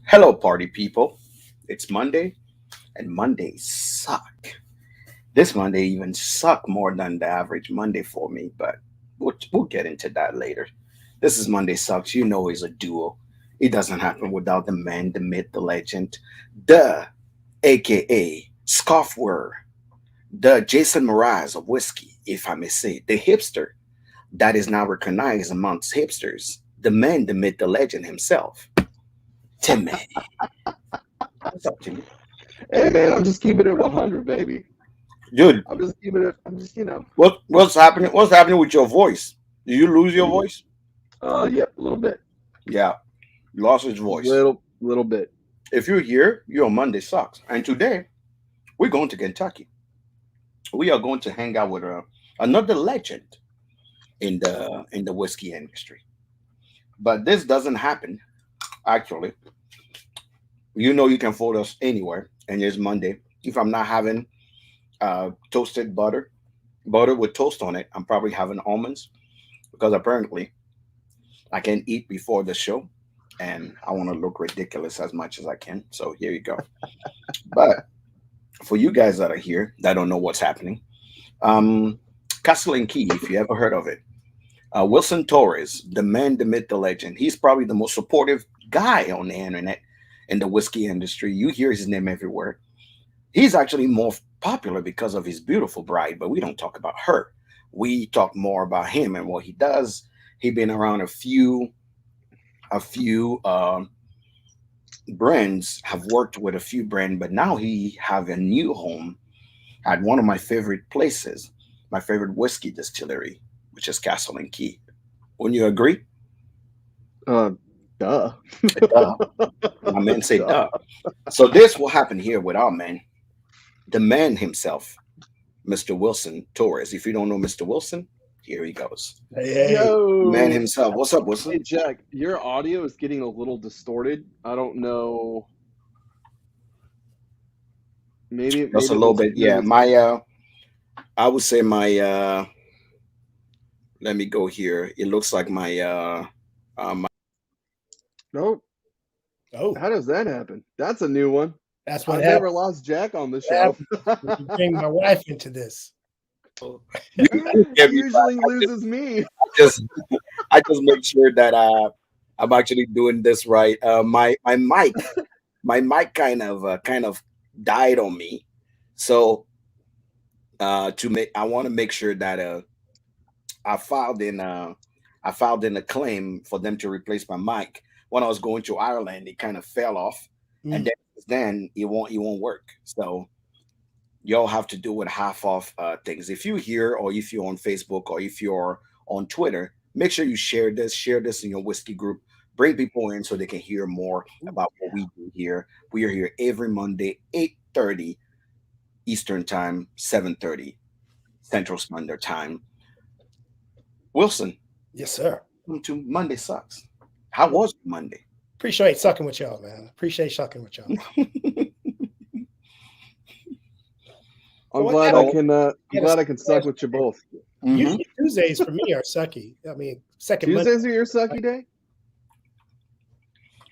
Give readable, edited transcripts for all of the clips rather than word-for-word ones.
Hello, party people. It's Monday, and Mondays suck. This Monday even suck more than the average Monday for me, but we'll get into that later. This is Monday Sucks. You know he's a duo. It doesn't happen without the man, the myth, the legend, the AKA Scoffwer, the Jason Mraz of whiskey, if I may say, the hipster that is now recognized amongst hipsters, the man, the myth, the legend himself, Timmy. What's up, Timmy? Hey man, I'm just keeping it 100, baby. Dude, I'm just keeping it. I'm just what's happening? What's happening with your voice? Do you lose your voice? Yep, a little bit, Yeah, lost his voice. little bit. If you're here, you're on Monday Sucks. And today, we're going to Kentucky. We are going to hang out with another legend in the whiskey industry. But this doesn't happen, actually. You know you can follow us anywhere, and it's Monday. If I'm not having toasted butter with toast on it, I'm probably having almonds because apparently I can eat before the show, and I want to look ridiculous as much as I can. So here you go. But for you guys that are here that don't know what's happening, um, Castle and Key, if you ever heard of it, Wilson Torres, the man, the myth, the legend. He's probably the most supportive guy on the internet in the whiskey industry. You hear his name everywhere. He's actually more popular because of his beautiful bride, but we don't talk about her. We talk more about him and what he does. He been around a few brands, have worked with a few brands, but now he have a new home at one of my favorite places, my favorite whiskey distillery, which is Castle and Key. Wouldn't you agree? Uh, Duh. Duh. My man say Duh. duh. So this will happen here with our man, the man himself, Mr. Wilson Torres. If you don't know Mr. Wilson, here he goes. Hey, Man Yo. himself. What's up, Hey Wilson? Jack, your audio is getting a little distorted. I don't know. Maybe Just a maybe little was bit. maybe Yeah, it's I would say my let me go here. It looks like my no. oh, How does that happen? That's a new one. that's what I've never happens. lost Jack on the What show. happens when you bring my wife into this. you can He hear me back. usually loses me. Just I just make sure that I'm actually doing this right. My mic kind of died on me. So to make I want to make sure that I filed in uh I filed in a claim for them to replace my mic. When I was going to Ireland, it kind of fell off, and Mm. then it won't work. So y'all have to do with half off things. If you're here, or if you're on Facebook, or if you're on Twitter, make sure you share this in your whiskey group. Bring people in so they can hear more Ooh, about what yeah. we do here. We are here every Monday, 8:30 Eastern Time, 7:30 Central Standard Time. Wilson, Yes, sir. welcome to Monday Sucks. How was your Monday? Appreciate sucking with y'all, man. Appreciate sucking with y'all. So I'm what glad I happened? So, can I'm We had a glad I can suck last with you Monday. both. mhm. Usually Tuesdays for me are sucky. I mean, second Monday. Tuesdays are your sucky day?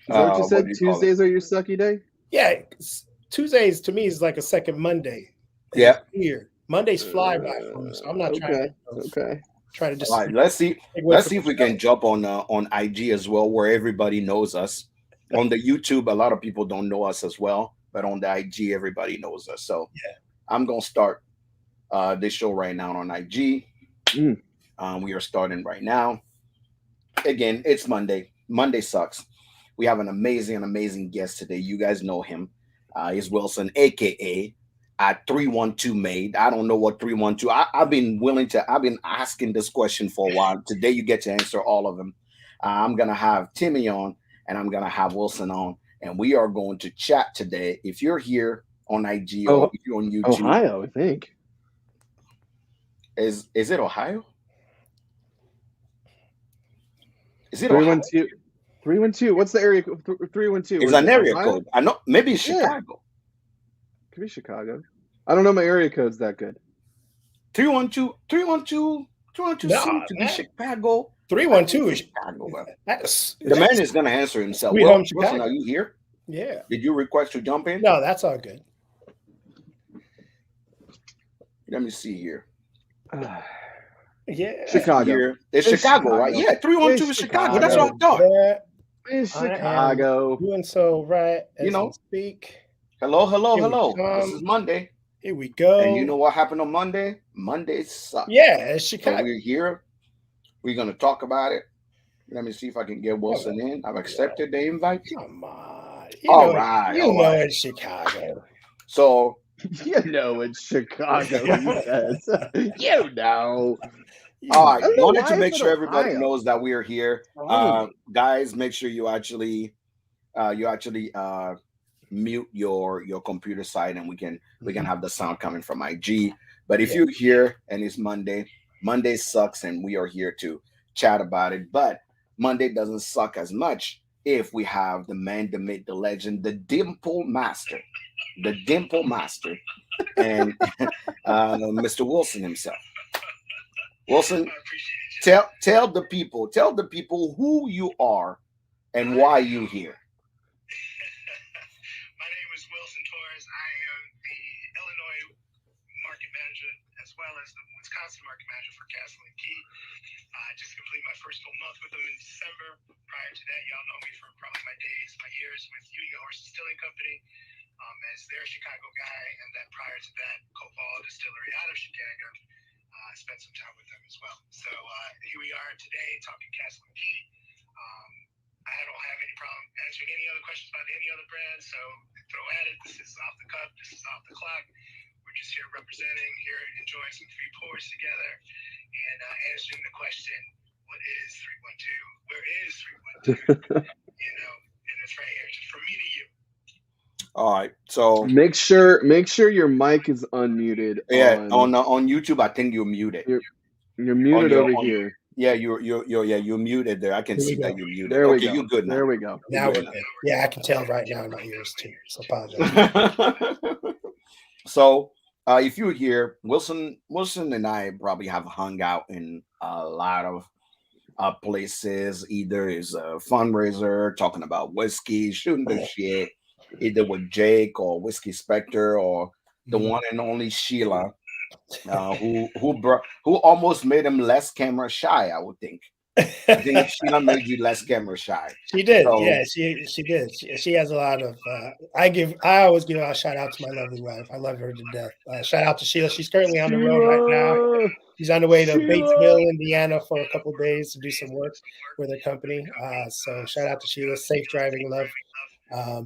Is that what you What do said? you call it? Tuesdays are your sucky day? Yeah, Tuesdays to me is like a second Monday, and Yeah. it's weird. Mondays fly by for me, so I'm not trying to Okay. Okay. try to All just right. Let's see. take away Let's from see the if we show. can jump on IG as well, where everybody knows us. On the YouTube, a lot of people don't know us as well, but on the IG, everybody knows us. So Yeah. I'm gonna start this show right now on IG. Mm. We are starting right now. Again, it's Monday. Monday sucks. We have an amazing guest today. You guys know him. He's Wilson, aka at 312 made. I don't know what 312. I've been asking this question for a while. Today you get to answer all of them. I'm gonna have Timmy on, and I'm gonna have Wilson on, and we are going to chat today. If you're here on IG, or Oh, if you're on YouTube, Ohio, I think. is it Ohio? Is it Three Ohio? one two, 312. What's the area? 312. It's Is an it area Ohio? code. I know maybe it's Yeah, Chicago. could be Chicago. I don't know my area codes that good. 312, 312, 312 No, seems to be man. Chicago. I think 312 it's is Chicago, bro. that's The man that's is gonna answer himself. Sweet Home Wilson, are Chicago. you here? Yeah. Did you request to jump in? No, that's all good. Let me see here. Yeah. Chicago. Here, it's It's Chicago, right? Chicago. Yeah, 312 It's is Chicago. That's what I Chicago. thought. Yeah, It's I am Chicago. doing so right You as we know, speak. hello, hello, Here we hello. This is come. Monday. Here we And you go. know what happened on Monday? Monday sucked. Yeah, it's So Chicago. we're here. We're going to talk about it. Let me see if I can get Come Wilson on. in. I've accepted the invite. Come on. All right, all right. It's Chicago. So, You know it's Chicago, he says. You know. all You right. I don't know Wanted why to is make it sure everybody Ohio. knows that we are here. Probably. Guys, make sure you actually mute your computer side, and we can have the sound coming from IG. But if Yeah. you're here and it's Monday, Monday sucks, and we are here to chat about it. But Monday doesn't suck as much if we have the man, the myth, the legend, the dimple master, and Mr. Wilson himself. Wilson, tell the people who you are and why you here. My name is Wilson Torres. I am the Illinois market manager as well as the Wisconsin market manager for Castle and Key. I just completed my first full month with them in December. Prior to that, y'all know me from probably my years with Utica Horse Distilling Company as their Chicago guy, and then prior to that, Koval Distillery out of Chicago. I spent some time with them as well. So here we are today talking Castle and Key. I don't have any problem answering any other questions about any other brand, so throw at it. This is off the cuff. This is off the clock. We're just here representing, here enjoying some free pours together, and answering the question, what is 312? Where is 312? And it's right here, just from me to you. All right, so Make sure your mic is unmuted. yeah, on YouTube, I think you're muted. You're muted over here. Yeah, you're muted there. I can see that you're muted. There we Okay, go. you're good now. There we go. Now we're good. Yeah, I can tell right now in my ears too. So apologize. So if you're here, Wilson and I probably have hung out in a lot of places. Either is a fundraiser, talking about whiskey, shooting the shit, either with Jake or Whiskey Spectre or the one and only Sheila, who almost made him less camera shy. I would think. I think Sheila made you less camera shy. She did. So, Yeah, she did. She has a lot of. I always give a shout out to my lovely wife. I love her to death. Shout out to Sheila. She's currently on the road right now. She's on the way to Batesville, Indiana, for a couple of days to do some work with her company. So shout out to Sheila. Safe driving, love.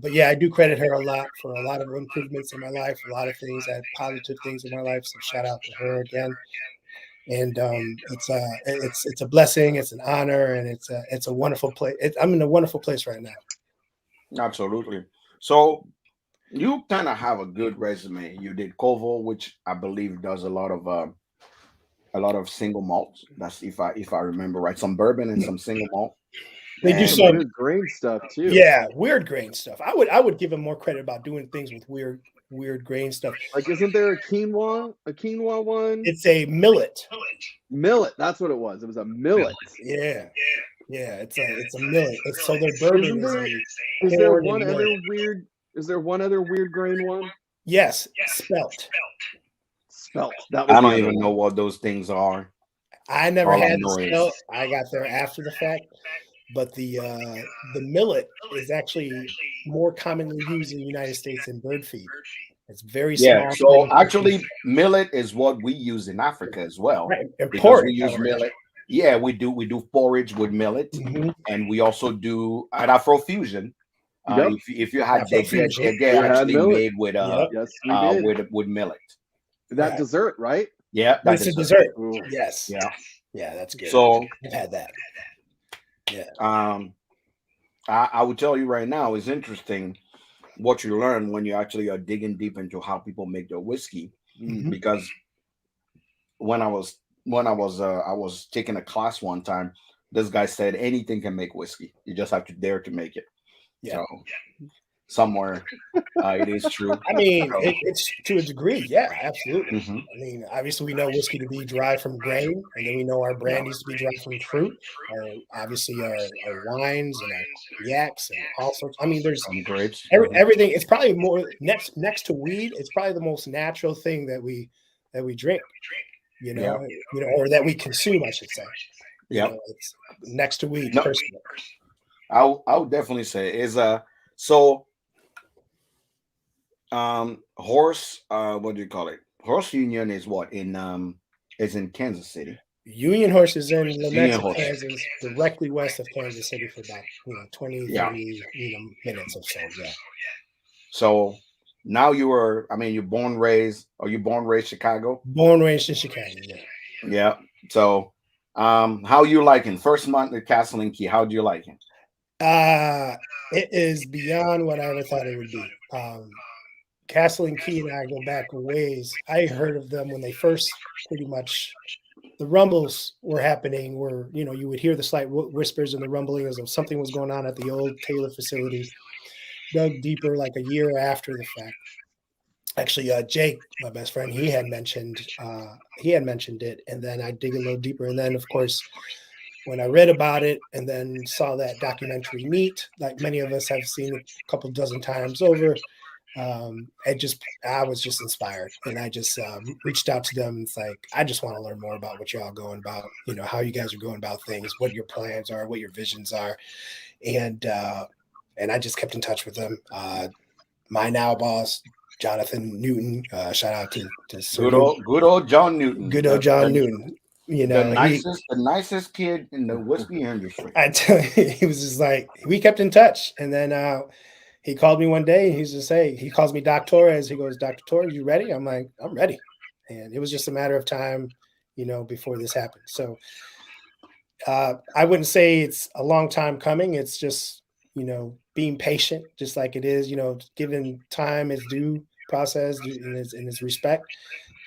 But yeah, I do credit her a lot for a lot of improvements in my life, a lot of things, positive things in my life. So shout out to her again. And it's a blessing, it's an honor, and it's a wonderful place. I'm in a wonderful place right now. Absolutely. So you kind of have a good resume. You did Koval, which I believe does a lot of single malts. That's if I remember right, some bourbon and some single malt. They do some some weird grain stuff too. Yeah, weird grain stuff. I would give him more credit about doing things with weird grain stuff. Like, isn't there a quinoa one? It's a millet. Millet. That's what it was. It was a millet. Yeah. It's a millet. So their bourbon Is there one other weird? Is there one other weird grain one? Yes, spelt. Spelt. That was I don't even know what those things are. I never had the spelt. I got there after the fact. But the millet is actually more commonly used in the United States than bird feed. It's very small. Yeah. So actually, millet is what we use in Africa as well. Right. Because porridge, we use millet. Yeah, we do forage with millet, and we also do at Afrofusion. If you had they actually made with with millet. That dessert, right? Yeah, that's a dessert. Ooh. Yes. Yeah, that's good. So I've had that. Yeah. I would tell you right now, it's interesting what you learn when you actually are digging deep into how people make their whiskey. Mm-hmm. Because when I was taking a class one time, this guy said anything can make whiskey. You just have to dare to make it. Yeah. somewhere. It is true. I mean, So, it's to a degree, yeah, absolutely. mhm. I mean, obviously, we know whiskey to be derived from grain, and then we know our Yeah. brandies to be derived from fruit. Our obviously our wines and our yaks and all sorts. I mean, there's Some grapes. Mhm. everything. It's probably more next to weed. It's probably the most natural thing that we drink. Yeah. Or that we consume, I should say. Yep. It's next to weed, No, personally. I would definitely say is so horse what do you call it? Horse Union is what is in Kansas City. Union Horse is in Union Lenexa, Horse. Kansas, directly west of Kansas City for about 20, Yeah. 30 minutes or so. Yeah. So now you're born raised. Are you born raised Chicago? Born raised in Chicago. Yeah. Yeah. So how you liking first month at Castle and Key? How do you like it? It is beyond what I ever thought it would be. Castle and Key and I go back a ways. I heard of them when they first pretty much the rumbles were happening where, you would hear the slight whispers and the rumblings of something was going on at the old Taylor facility. Dug deeper like a year after the fact. Actually, Jake, my best friend, he had mentioned it, and then I dig a little deeper. And then, of course, when I read about it and then saw that documentary Neat, like many of us have seen a couple dozen times over, I was just inspired, and I just reached out to them. It's like, I just want to learn more about what y'all going about, how you guys are going about things, what your plans are, what your visions are. And I just kept in touch with them. My now boss, Jonathan Newton, shout out to good old John Newton. good old John Newton. The nicest kid in the whiskey industry. I tell you, he was just like, we kept in touch. And then he called me one day and he's just saying, he calls me Doc Torres. He goes, Dr. Torres, you ready? I'm like, I'm ready. And it was just a matter of time, before this happened. So I wouldn't say it's a long time coming. It's just, being patient, just like it is, giving time its due process in its respect.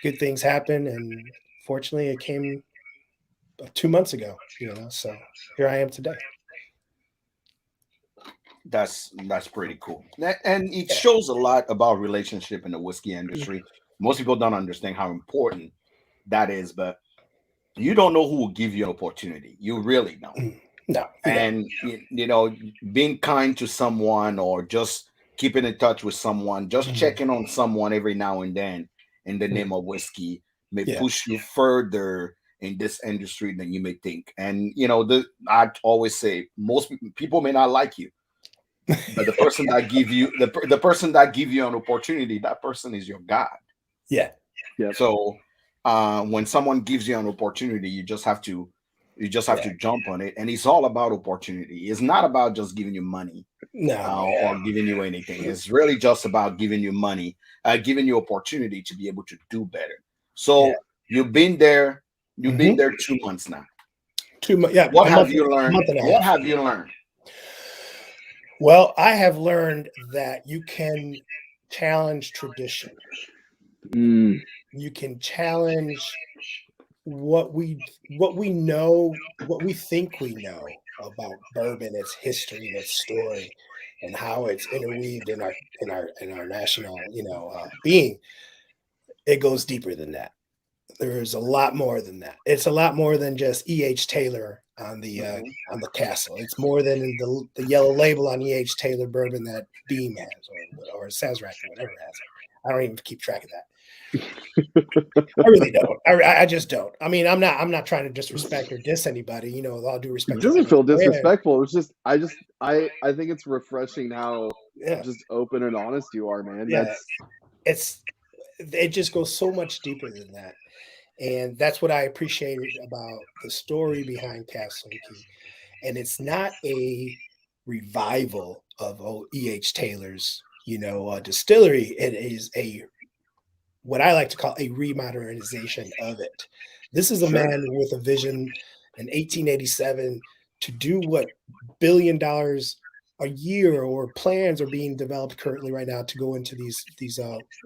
Good things happen. And fortunately it came 2 months ago, so here I am today. That's pretty cool. And it shows a lot about relationship in the whiskey industry. Most people don't understand how important that is, but you don't know who will give you an opportunity. You really don't. No. And being kind to someone or just keeping in touch with someone, just checking on someone every now and then in the name of whiskey may push you further in this industry than you may think. And I always say most people may not like you, but the person that give you the person that give you an opportunity, that person is your God. Yeah. So when someone gives you an opportunity, you just have to jump on it. And it's all about opportunity. It's not about just giving you money or giving you anything. It's really just about giving you money, giving you opportunity to be able to do better. So you've been there 2 months now. 2 months. Yeah. What have you learned? What have you learned? Well, I have learned that you can challenge tradition. You can challenge what we know, what we think we know about bourbon, its history, its story, and how it's interweaved in our national, being. It goes deeper than that. There's a lot more than that. It's a lot more than just E.H. Taylor on the castle. It's more than the yellow label on E.H. Taylor bourbon that Beam has or Sazerac or whatever it has. I don't even keep track of that. I really don't. I just don't. I mean, I'm not trying to disrespect or diss anybody. With all due respect. It doesn't feel disrespectful. It's just I think it's refreshing how just open and honest you are, man. Yeah. It just goes so much deeper than that. And that's what I appreciated about the story behind Castle and Key. And it's not a revival of E.H. Taylor's, distillery. It is what I like to call a remodernization of it. This is a man with a vision in 1887 to do what $1 billion a year or plans are being developed currently right now to go into these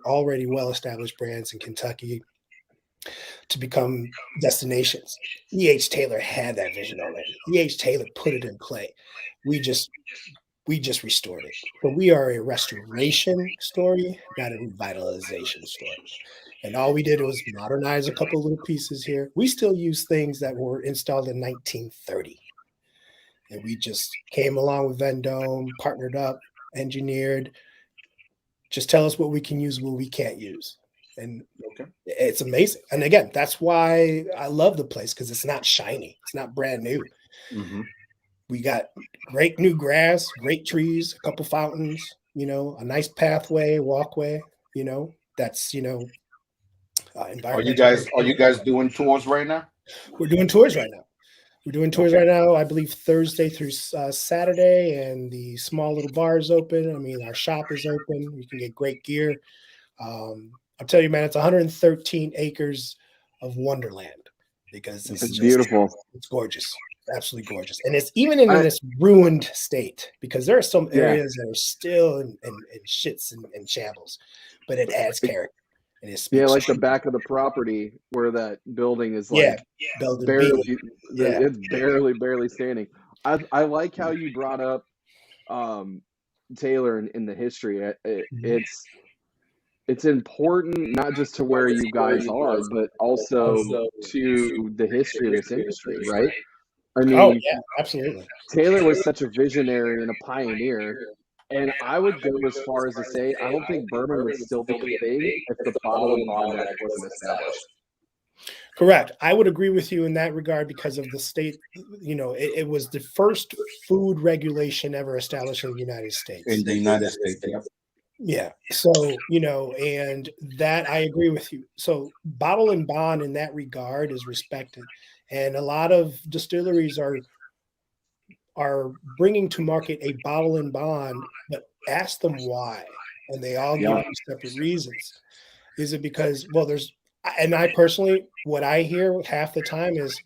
already well-established brands in Kentucky to become destinations. E.H. Taylor had that vision already. E.H. Taylor put it in play. We just We just restored it. So we are a restoration story, not a revitalization story. And all we did was modernize a couple little pieces here. We still use things that were installed in 1930. And we just came along with Vendome, partnered up, engineered. Just tell us what we can use, what we can't use. And it's amazing. And again, that's why I love the place, because it's not shiny. It's not brand new. Mm-hmm. We got great new grass, great trees, a couple fountains, a nice pathway, walkway, that's, Are you guys doing tours right now? We're doing tours right now. We're doing tours right now, I believe Thursday through Saturday, and the small little bar is open. I mean, our shop is open. You can get great gear. I'll tell you, man, it's 113 acres of wonderland, because it's beautiful. It's gorgeous. Absolutely gorgeous. And it's even in this ruined state, because there are some areas that are still in shits and shambles, but it adds character. And it like the back of the property where that building is like barely, it's barely standing. I like how you brought up Taylor in the history. It's important not just to where you guys are, but also to the history of this industry, right? I mean, absolutely. Taylor was such a visionary and a pioneer. And I would go as far as to say, I don't think bourbon would still be a thing if the bottle and bond act wasn't established. Correct. I would agree with you in that regard, because of the state. It was the first food regulation ever established in the United States. In the United States, yeah. Yeah. So, and that I agree with you. So bottle and bond in that regard is respected. And a lot of distilleries are bringing to market a bottle and bond, but ask them why. And they all give you separate reasons. Is it because, and I personally, what I hear half the time is,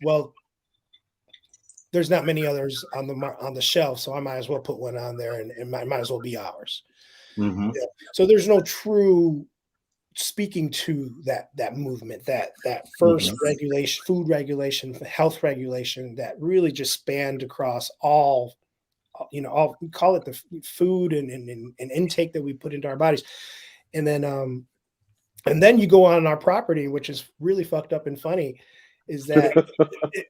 there's not many others on the shelf, so I might as well put one on there, and it might as well be ours. Mm-hmm. Yeah. So there's no true speaking to that movement, that first regulation, food regulation, health regulation, that really just spanned across all, all, we call it the food and intake that we put into our bodies. And then you go on our property, which is really fucked up and funny, is that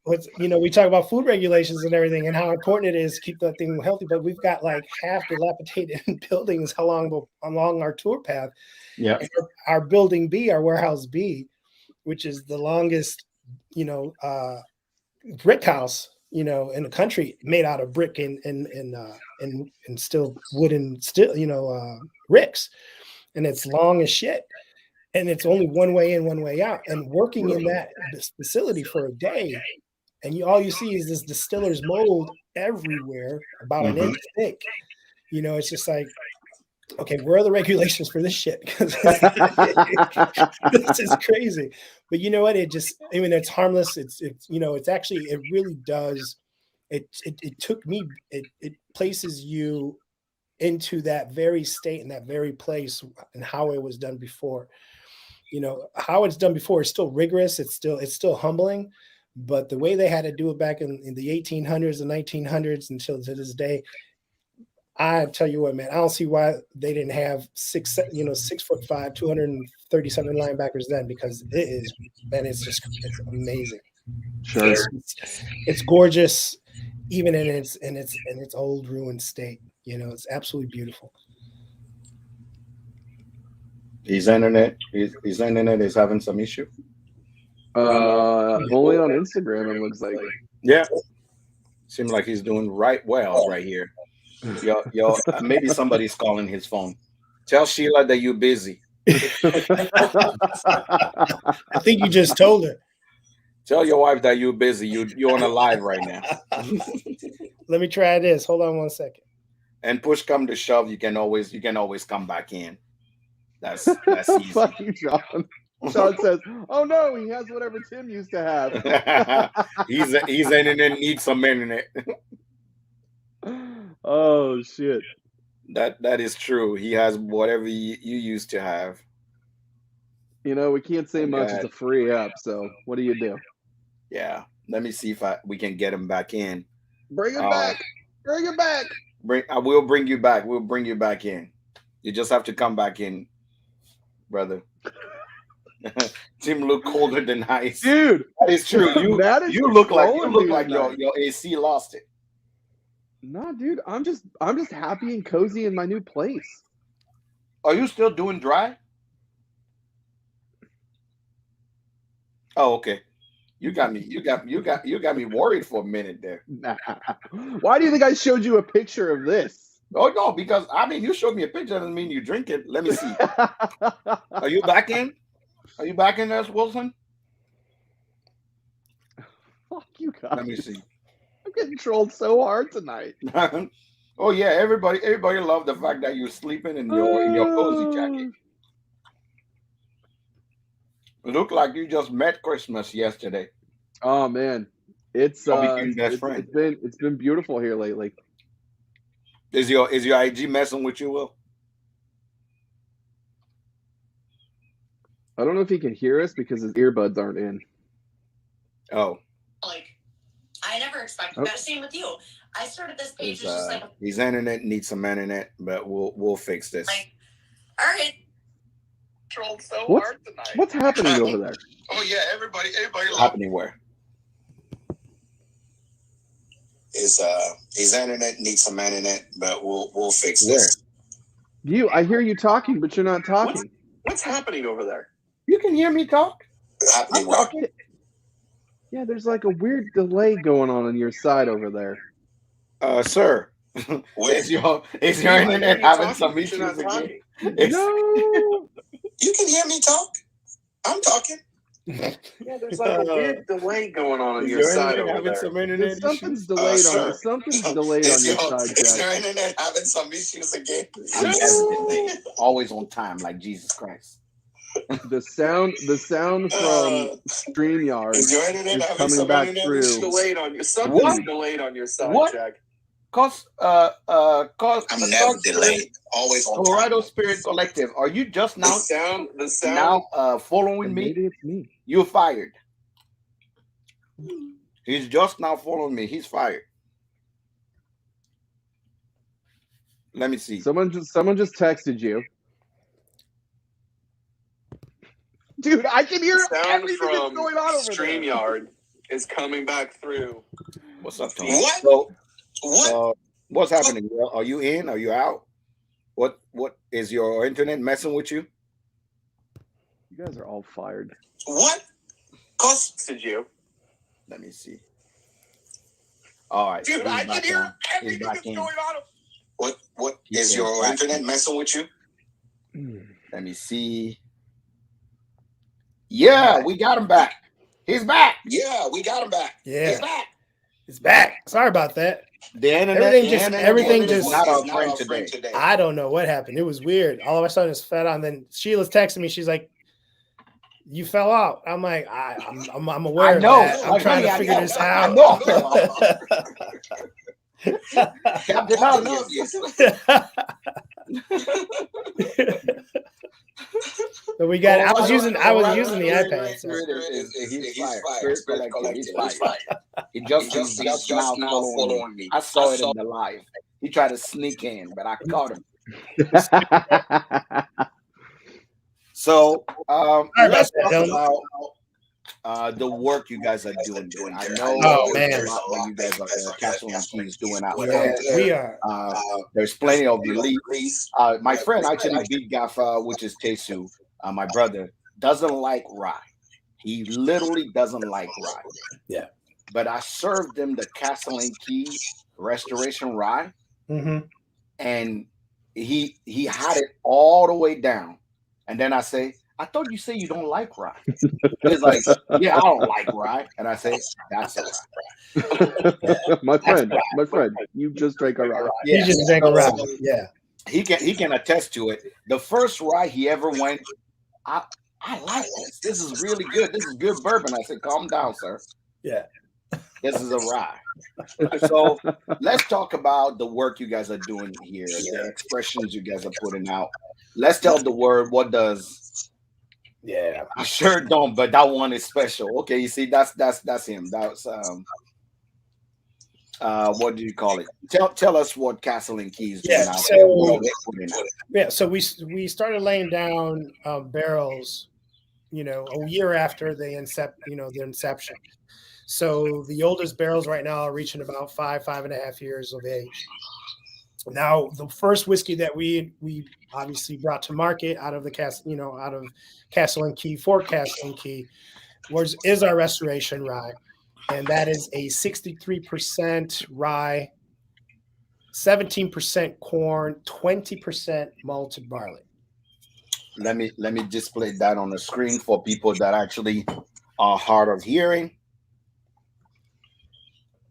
we talk about food regulations and everything and how important it is to keep that thing healthy, but we've got like half dilapidated buildings along our tour path. Yeah. Our building B, our warehouse B, which is the longest, brick house, in the country, made out of brick and still wooden, ricks, and it's long as shit. And it's only one way in, one way out. And working in this facility for a day, and all you see is this distiller's mold everywhere, about an inch thick. It's just like, okay, where are the regulations for this shit? Because this is crazy. But you know what? It's harmless. It's actually, it really does. It places you into that very state and that very place, and how it was done before. How it's done before is still rigorous. It's still humbling, but the way they had to do it back in the 1800s and 1900s until to this day, I tell you what, man, I don't see why they didn't have 6'5", 237 linebackers then, because it's amazing. Sure. It's gorgeous, even in its old ruined state. It's absolutely beautiful. His internet is having some issue. Only on Instagram, it looks like. Yeah, seems like he's doing right here. Yo, maybe somebody's calling his phone. Tell Sheila that you're busy. I think you just told her. Tell your wife that you're busy. You're on a live right now. Let me try this. Hold on one second. And push come to shove, you can always come back in. That's easy. Fuck you, John. Sean says, "Oh no, he has whatever Tim used to have." His internet needs some internet. Oh shit. That is true. He has whatever you used to have. We can't say much. It's a free app, so what do you do? Yeah. Let me see if we can get him back in. Bring him back. Bring him back. I will bring you back. We'll bring you back in. You just have to come back in, brother. Tim look colder than ice. Dude, That is true. that is You look trolling me like tonight. your AC lost it. Nah, dude, I'm just happy and cozy in my new place. Are you still doing dry? Oh, okay. You got me worried for a minute there. Nah. Why do you think I showed you a picture of this? Oh no, because I mean you showed me a picture doesn't mean you drink it. Let me see. Are you back in? Are you back in there, Wilson? Fuck you guys. Let me see. I'm getting trolled so hard tonight. Oh yeah, everybody loved the fact that you're sleeping in your cozy jacket. It looked like you just met Christmas yesterday. Oh man, it's became best friend. it's been beautiful here lately. Is your IG messing with you, Will? I don't know if he can hear us because his earbuds aren't in. Oh. Like, I never expected that. Same with you. I started this page just like his internet needs some internet, but we'll fix this. Like, all right. Trolled so hard tonight. What's happening over there? Oh yeah, everybody. Happening where? His internet needs some internet, but we'll fix this. I hear you talking, but you're not talking. What's happening over there? You can hear me talk? I'm talking. Yeah, there's like a weird delay going on your side over there. Sir, is your internet having some issues again? No. You can hear me talk? I'm talking. Yeah, there's like a weird delay going on your side over there. Some internet Something's delayed on something's delayed on your side, Is Jack. your internet having some issues again? I'm evidently always on time, like Jesus Christ. The sound from StreamYard Is your internet is having coming some back internet through. issues? Something's delayed on your side, What? Jack. Cause I'm never delayed. Always on Colorado time. Spirit Collective. Are you just now The sound now following me? Maybe it's me. You're fired. He's just now following me. He's fired. Let me see. Someone just texted you. Dude, I can hear sound everything that's from going on over there. StreamYard is coming back through. What's up, Tony? What's happening? Are you in? Are you out? What is your internet messing with you? You guys are all fired. What? Did you? Let me see. All right. Dude, I can hear everything that's going on. What is your internet messing with you? Let me see. Yeah, we got him back. He's back. Yeah, we got him back. Yeah. He's back. It's back. Sorry about that. The internet, everything just not our friend today. I don't know what happened. It was weird. All of a sudden, it's fed on. Then Sheila's texting me. She's like, "You fell out." I'm like, "I'm aware of that. I'm trying to figure this out." Captain Obvious. So we got. I was using the iPad. So. He's fired. He just now following me. I saw it in the live. He tried to sneak in, but I caught him. So let's talk about the work you guys are doing. I know what you guys are Castle and Keys doing out there. We are. There's plenty of beliefs. My friend actually beat Gaffa, which is Tesu. My brother doesn't like rye. He literally doesn't like rye. Yeah. But I served him the Castle and Key Restoration Rye, and he had it all the way down. And then I say, "I thought you say you don't like rye." He's like, "Yeah, I don't like rye." And I say, "That's a rye." my friend, you just drank a rye. Yeah. You just drank a rye. Yeah. He can attest to it. The first rye he ever went, I like this. This is really good. This is good bourbon. I said, "Calm down, sir." Yeah. This is a rye. So let's talk about the work you guys are doing here, the expressions you guys are putting out. Let's tell the world what does. Yeah, I sure don't, but that one is special. Okay, you see, that's him. That's what do you call it? Tell us what Castle and Key is doing Yeah, out so- there. What are they putting out? Yeah, so we started laying down barrels, a year after their inception. So the oldest barrels right now are reaching about 5.5 years of age. Now, the first whiskey that we obviously brought to market out of Castle and Key for Castle and Key is our Restoration Rye, and that is a 63% rye, 17% corn, 20% malted barley. Let me display that on the screen for people that actually are hard of hearing.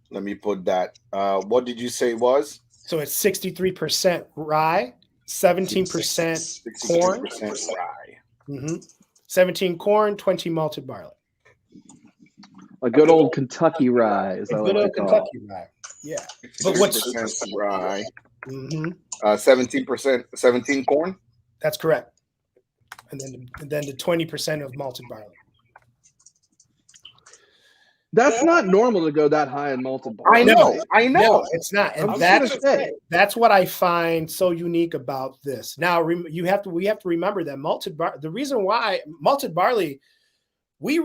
Let me put that. What did you say it was? So it's 63% rye, 17% corn, 63% rye. 17 corn, 20 malted barley. A good old Kentucky rye, as I A like good to old call Kentucky rye. Yeah. But what's 6% rye? mhm, 17%, 17 corn. that's correct. And then the 20% of malted barley. That's not normal to go that high in malted barley. I know. No, it's not. And I'm just gonna say. that's what I find so unique about this. Now we have to remember that the reason why malted barley, we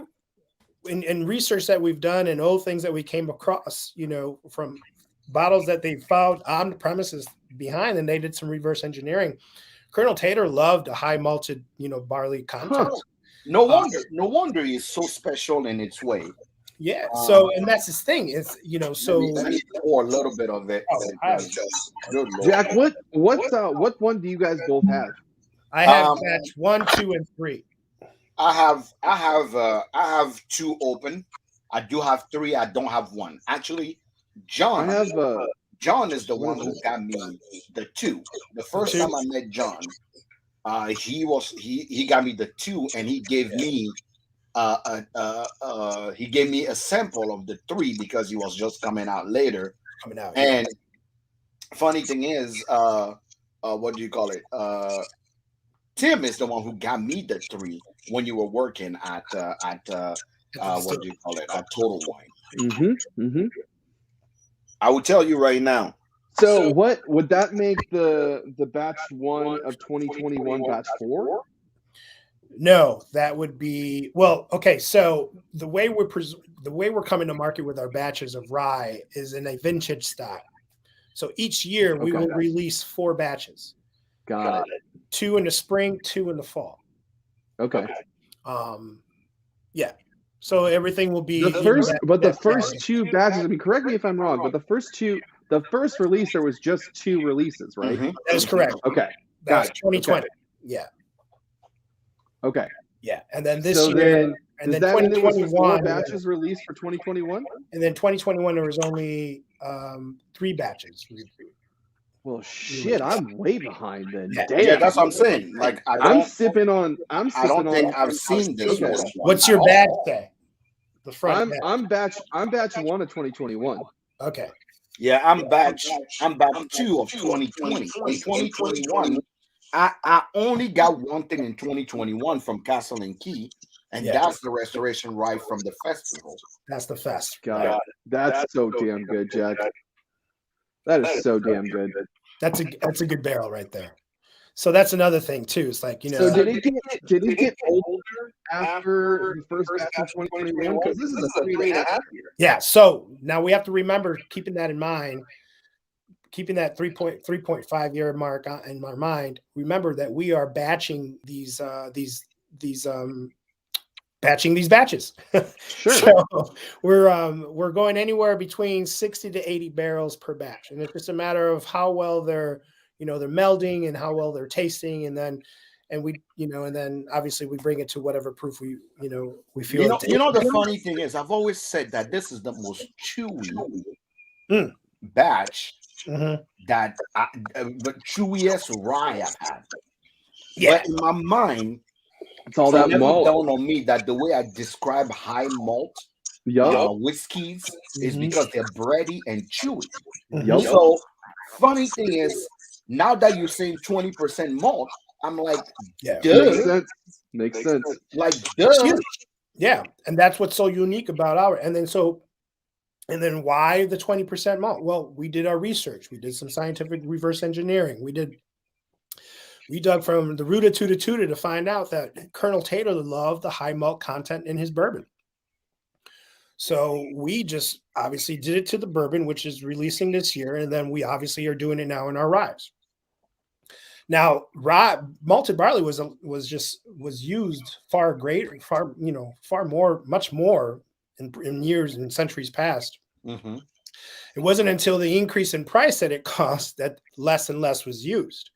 in research that we've done and old things that we came across, from bottles that they found on the premises behind, and they did some reverse engineering. Colonel Taylor loved a high malted, barley content. Huh. No wonder it's so special in its way. Yeah. So, and that's his thing. It's Let me pour a little bit of it. Good Lord. Jack, what one do you guys both have? I have batch 1, 2, and 3. I have 2 open. I do have 3. I don't have 1. Actually, John. I have John is the one who got me the 2. The first time I met John, he got me the 2, and he gave me a sample of the 3 because he was just coming out later. And funny thing is, what do you call it? Tim is the one who got me the 3 when you were working at what do you call it? At Total Wine. I will tell you right now. So what would that make the batch 1 of 2021 batch 4? No, that would be okay. So the way we're coming to market with our batches of rye is in a vintage style. So each year we will release 4 batches. Got it. 2 in the spring, 2 in the fall. Okay. Yeah. So everything will be the first 2 batches. I mean, correct me if I'm wrong, but the first release there was just 2 releases, right? That is correct. Okay. That's Got it. 2020. Okay. Yeah. Okay. Yeah. And then this So year, then, and does then that mean there was 2021 4 batches released for 2021? And then 2021 there was only 3 batches. Well, shit, I'm way behind then. Yeah. Damn. Yeah, that's what I'm saying. Like I'm sipping on. I don't think I've seen this Okay. one. What's your batch say? The front. I'm batch 1 of 2021. Okay. Yeah, I'm batch 2 of 2020. In 2021, I only got one thing in 2021 from Castle and Key, and that's the Restoration Rye from the festival. That's the fest. Got it. That's so damn good, Jack. That is so damn good. That's a good barrel right there. So that's another thing too. It's like, So did it get older after the first batch of 2021? Because this is a 3.5 year. Yeah. So now we have to remember, keeping that in mind, keeping that 3.5 year mark in our mind. Remember that we are batching these batches. Sure. So we're going anywhere between 60 to 80 barrels per batch, and it's just a matter of how well they're melding and how well they're tasting, and then obviously we bring it to whatever proof we feel. The funny thing is, I've always said that this is the most chewy batch that the chewiest rye I've had. Yeah. But in my mind, it's all that malt. Dawned on me that the way I describe high malt whiskeys is because they're bready and chewy. So funny thing is, now that you're saying 20% malt, I'm like, Makes sense. Like, duh. Yeah, and that's what's so unique about and then so And then why the 20% malt? Well, we did our research. We did some scientific reverse engineering. We dug from the Ruta Tuta Tuta to find out that Colonel Taylor loved the high malt content in his bourbon. So we just obviously did it to the bourbon, which is releasing this year. And then we obviously are doing it now in our ryes. Now, malted barley was used far greater, much more in years and centuries past. Mm-hmm. It wasn't until the increase in price that it cost that less and less was used.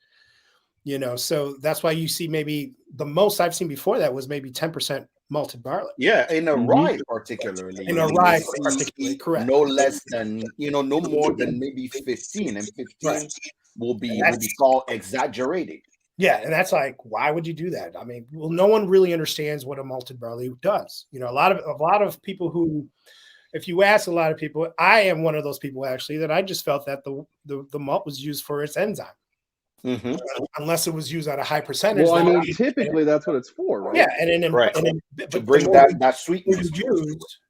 So that's why you see maybe the most I've seen before that was maybe 10% malted barley. Yeah, in a rye particularly. In a rye particularly, correct. No less than, no more than maybe 15, and 15 right. will be called exaggerated. Yeah, and that's like, why would you do that? I mean, well, no one really understands what a malted barley does. A lot of people who, if you ask a lot of people, I am one of those people actually that I just felt that the malt was used for its enzyme. Mm-hmm. Unless it was used at a high percentage. Well, I mean, typically that's what it's for, right? Yeah, and to bring that sweetness.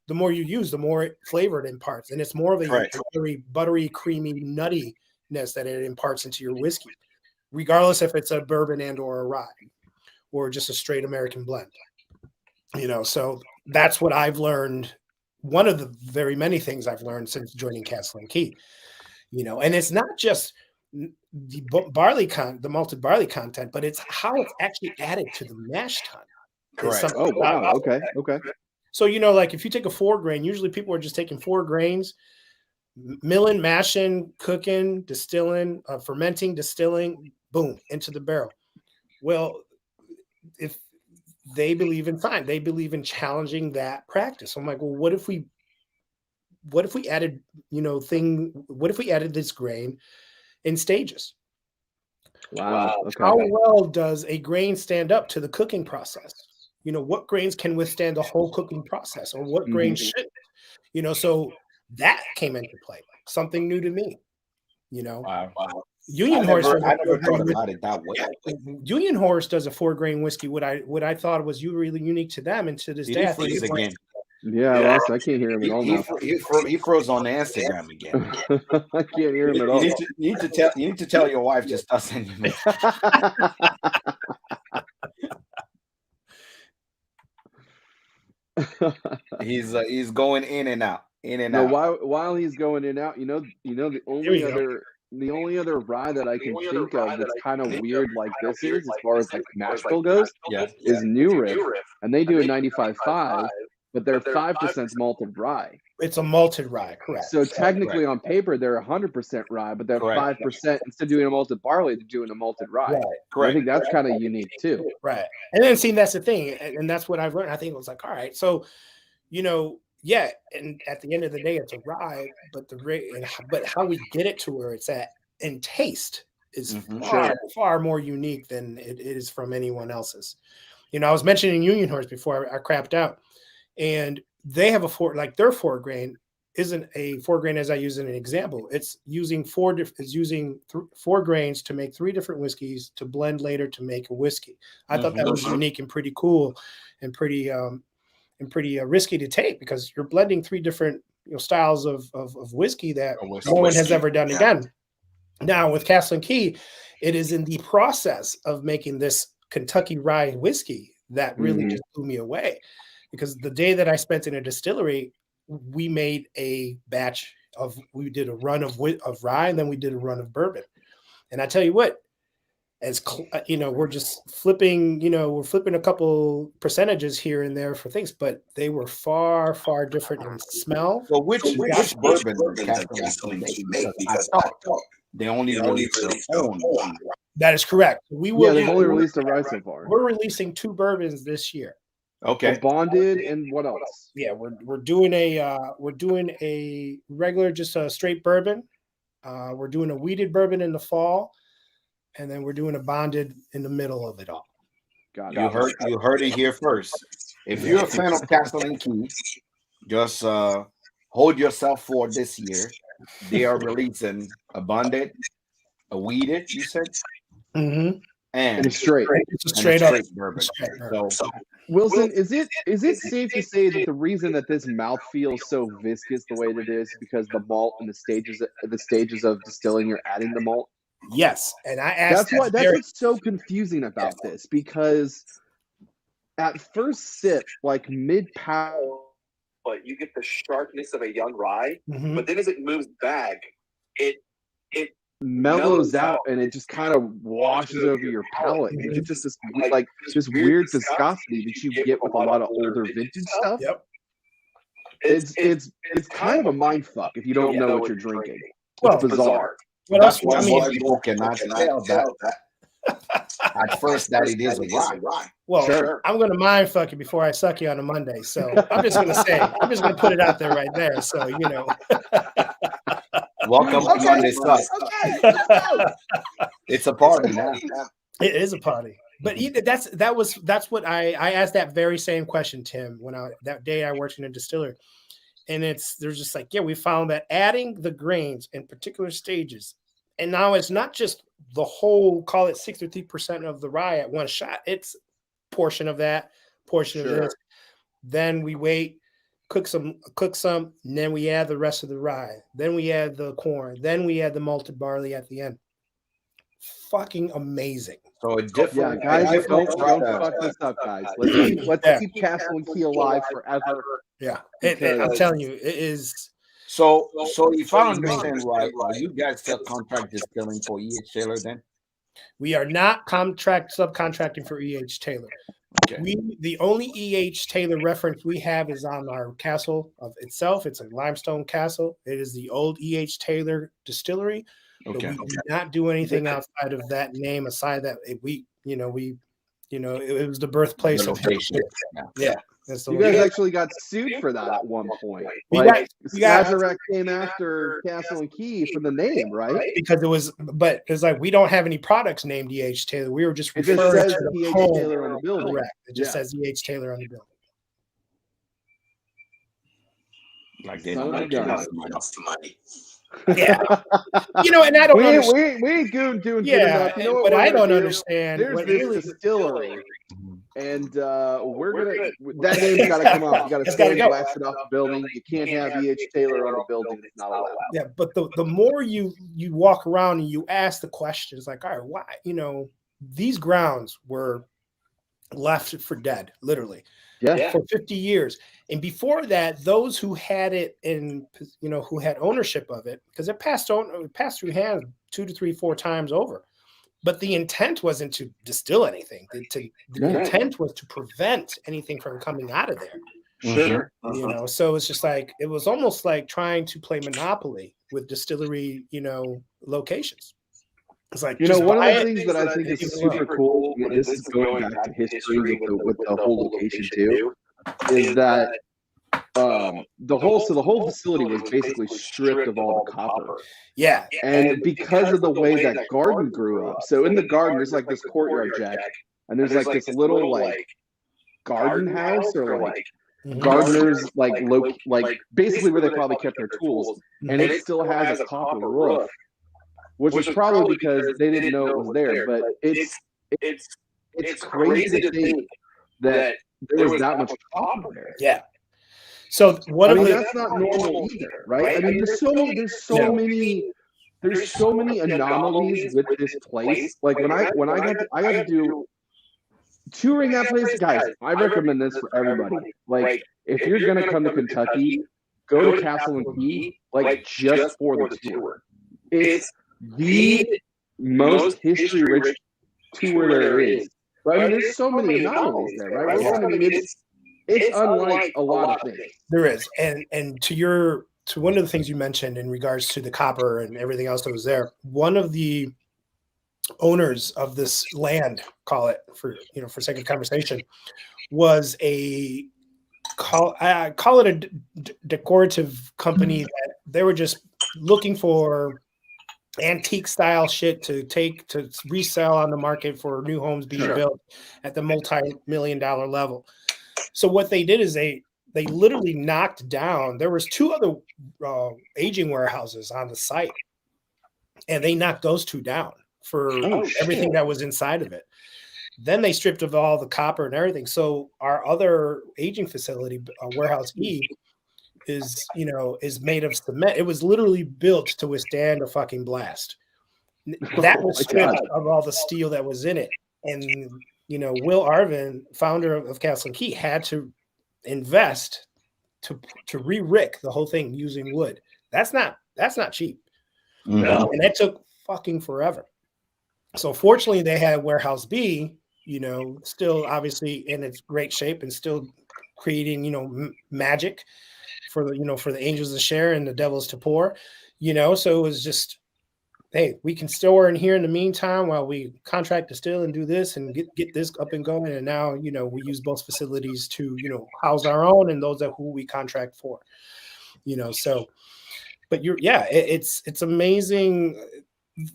The more you use, the more flavor it imparts, and it's more of a buttery, creamy nuttiness that it imparts into your whiskey, regardless if it's a bourbon and or a rye, or just a straight American blend. So that's what I've learned. One of the very many things I've learned since joining Castle and Key. And it's not just the malted barley content, but it's how it's actually added to the mash tun. Correct. Oh wow. Okay. So like if you take a 4 grain, usually people are just taking 4 grains, milling, mashing, cooking, distilling, fermenting, distilling, boom, into the barrel. Well, if they believe in they believe in challenging that practice. I'm like, well, what if we added, what if we added this grain in stages? Wow. Okay. How well does a grain stand up to the cooking process? What grains can withstand the whole cooking process, or what grains shouldn't? So that came into play. Something new to me. Wow. Union Horse. I never thought about it that way. Union Horse does a 4 grain whiskey. What I thought was really unique to them, and to this day, I think again. Yeah, I can't hear him at all now. He froze on the Instagram again. I can't hear him at all. You need to tell your wife to stop sending me. He's going in and out, out. While he's going in and out, the only other rye that I can think of that's kind of weird like this is, as far as like mash bill goes, is New Riff, and they do a 95.5. But they're 5% malted rye. It's a malted rye, correct. So technically on paper, they're 100% rye, but they're 5%. Instead of doing a malted barley, they're doing a malted rye. Right. Correct. I think that's kind of unique too. Right. And then that's the thing. And that's what I've learned. I think it was like, all right, so, and at the end of the day, it's a rye, but but how we get it to where it's at in taste is far more unique than it is from anyone else's. I was mentioning Union Horse before I crapped out. And they have their 4 grain isn't a 4 grain as I use in an example. It's using 4 grains to make 3 different whiskeys to blend later to make a whiskey. I thought that was unique and pretty cool and pretty risky to take, because you're blending 3 different styles of whiskey that no one has ever done again. Now with Castle and Key, it is in the process of making this Kentucky rye whiskey that really just blew me away. Because the day that I spent in a distillery, we made a batch we did a run of rye, and then we did a run of bourbon. And I tell you what, we're just flipping, we're flipping a couple percentages here and there for things, but they were far, far different in smell. So which bourbon I thought they only released their own. That is correct. They've only released a rye so far. We're releasing 2 bourbons this year. Okay. Bonded and what else? Yeah, we're doing a regular, just a straight bourbon. We're doing a wheated bourbon in the fall, and then we're doing a bonded in the middle of it all. Got it. You heard it here first. If you're a fan of Castle and Key, just hold yourself for this year. They are releasing a bonded, a wheated, you said, mm-hmm. and it's straight. It's a straight up bourbon. straight bourbon. So Wilson, is it safe to say that the reason that this mouthfeel is so viscous the way that it is because the malt and the stages of distilling, you're adding the malt? Yes, and I asked. That's what's so confusing about this, because at first sip, like mid-palate, but you get the sharpness of a young rye. Mhm. But then as it moves back, it mellows out and it just kind of washes over your palate. It's just this weird viscosity that you get with a lot of older vintage stuff. Yep. It's kind of a mind fuck if you don't know what you're drinking. Well, It's bizarre. What else? that's I why mean, most people cannot tell that at first that it is a rye. well, Sure. I'm going to mind fuck you before I suck you on a Monday. So I'm just going to put it out there right there. So Welcome to Monday Sucks. It's a party now. It is a party. But that's what I asked that very same question, Tim, when that day I worked in a distillery. And there's just like, we found that adding the grains in particular stages, and now it's not just the whole, call it 63% of the rye at one shot. It's portion of that, portion of this. Then we wait, cook some, and then we add the rest of the rye. Then we add the corn. Then we add the malted barley at the end. Fucking amazing. So a different, guys, don't fuck this up, guys. Let's keep Castle and Key alive forever. Yeah, I'm telling you, it is. So if I understand right, are you guys subcontract distilling for E.H. Taylor then? We are not subcontracting for E.H. Taylor. Okay. The only E.H. Taylor reference we have is on our castle of itself. It's a limestone castle. It is the old E.H. Taylor distillery. Okay. But we do not do anything outside of that name. Aside that it was the birthplace of location. Yeah. That's the You guys actually got sued for that at one point. Sazerac came after Castle and Key for the name, right? Because it's like we don't have any products named E.H. Taylor. We were just It just referring says to the E.H. home. Taylor on the building. Correct. It just says E.H. Taylor on the building. Like they Son don't of a like gun. enough money. Yeah. And I don't we understand. ain't doing good Yeah, enough. You know what but we're I gonna don't do? understand. There's what this really, distillery, and we're gonna that name's got to come up. You got to It's gotta go. blast it off the building. You can't have E.H. Taylor on the building. It's not allowed. yeah, but the more you walk around and you ask the questions, like, all right, why? These grounds were left for dead, literally. Yeah. For 50 years. And before that, those who had it who had ownership of it, because it passed through hands 2 to 3, 4 times over. But the intent wasn't to distill anything. The intent was to prevent anything from coming out of there. Sure. So it's just like, it was almost like trying to play Monopoly with distillery, locations. It's like, one of the things that I think is super cool, this is going back to history with the whole location too, is that the whole facility was basically stripped of all the copper. Yeah. And because of the way that garden grew up, so in the garden there's like this courtyard, Jack, and there's like this little like garden house or like gardeners like basically where they probably kept their tools, and it still has a copper roof. Which was probably because they didn't know it was there, but it's crazy to think that there was that much copper there. Yeah. So that's not normal either, right? I mean, there's so many anomalies with this place. Like when I got to do touring that place, guys, I recommend this for everybody. Like if you're gonna come to Kentucky, go to Castle and Key, like just for the tour. It's the most history-rich tour there is. Right? I mean, there's so many anomalies there, right? I mean, it's unlike a lot of things. There is, and to one of the things you mentioned in regards to the copper and everything else that was there, one of the owners of this land, call it for sake of conversation, was call it a decorative company that they were just looking for antique style shit to resell on the market for new homes being built at the multi-million-dollar level. So what they did is they literally knocked down. There was 2 other aging warehouses on the site, and they knocked those 2 down. for everything that was inside of it. Then they stripped of all the copper and everything. So our other aging facility, Warehouse E, is made of cement. It was literally built to withstand a fucking blast. That was stripped of all the steel that was in it. And Will Arvin, founder of Castle and Key, had to invest to re-rick the whole thing using wood. That's not cheap. No. And that took fucking forever. So fortunately they had Warehouse B, still obviously in its great shape and still creating, magic for the angels to share and the devils to pour, so it was just, hey, we can store in here in the meantime while we contract to still and do this and get this up and going. And now, we use both facilities to, house our own and those that who we contract for, so, but it's amazing.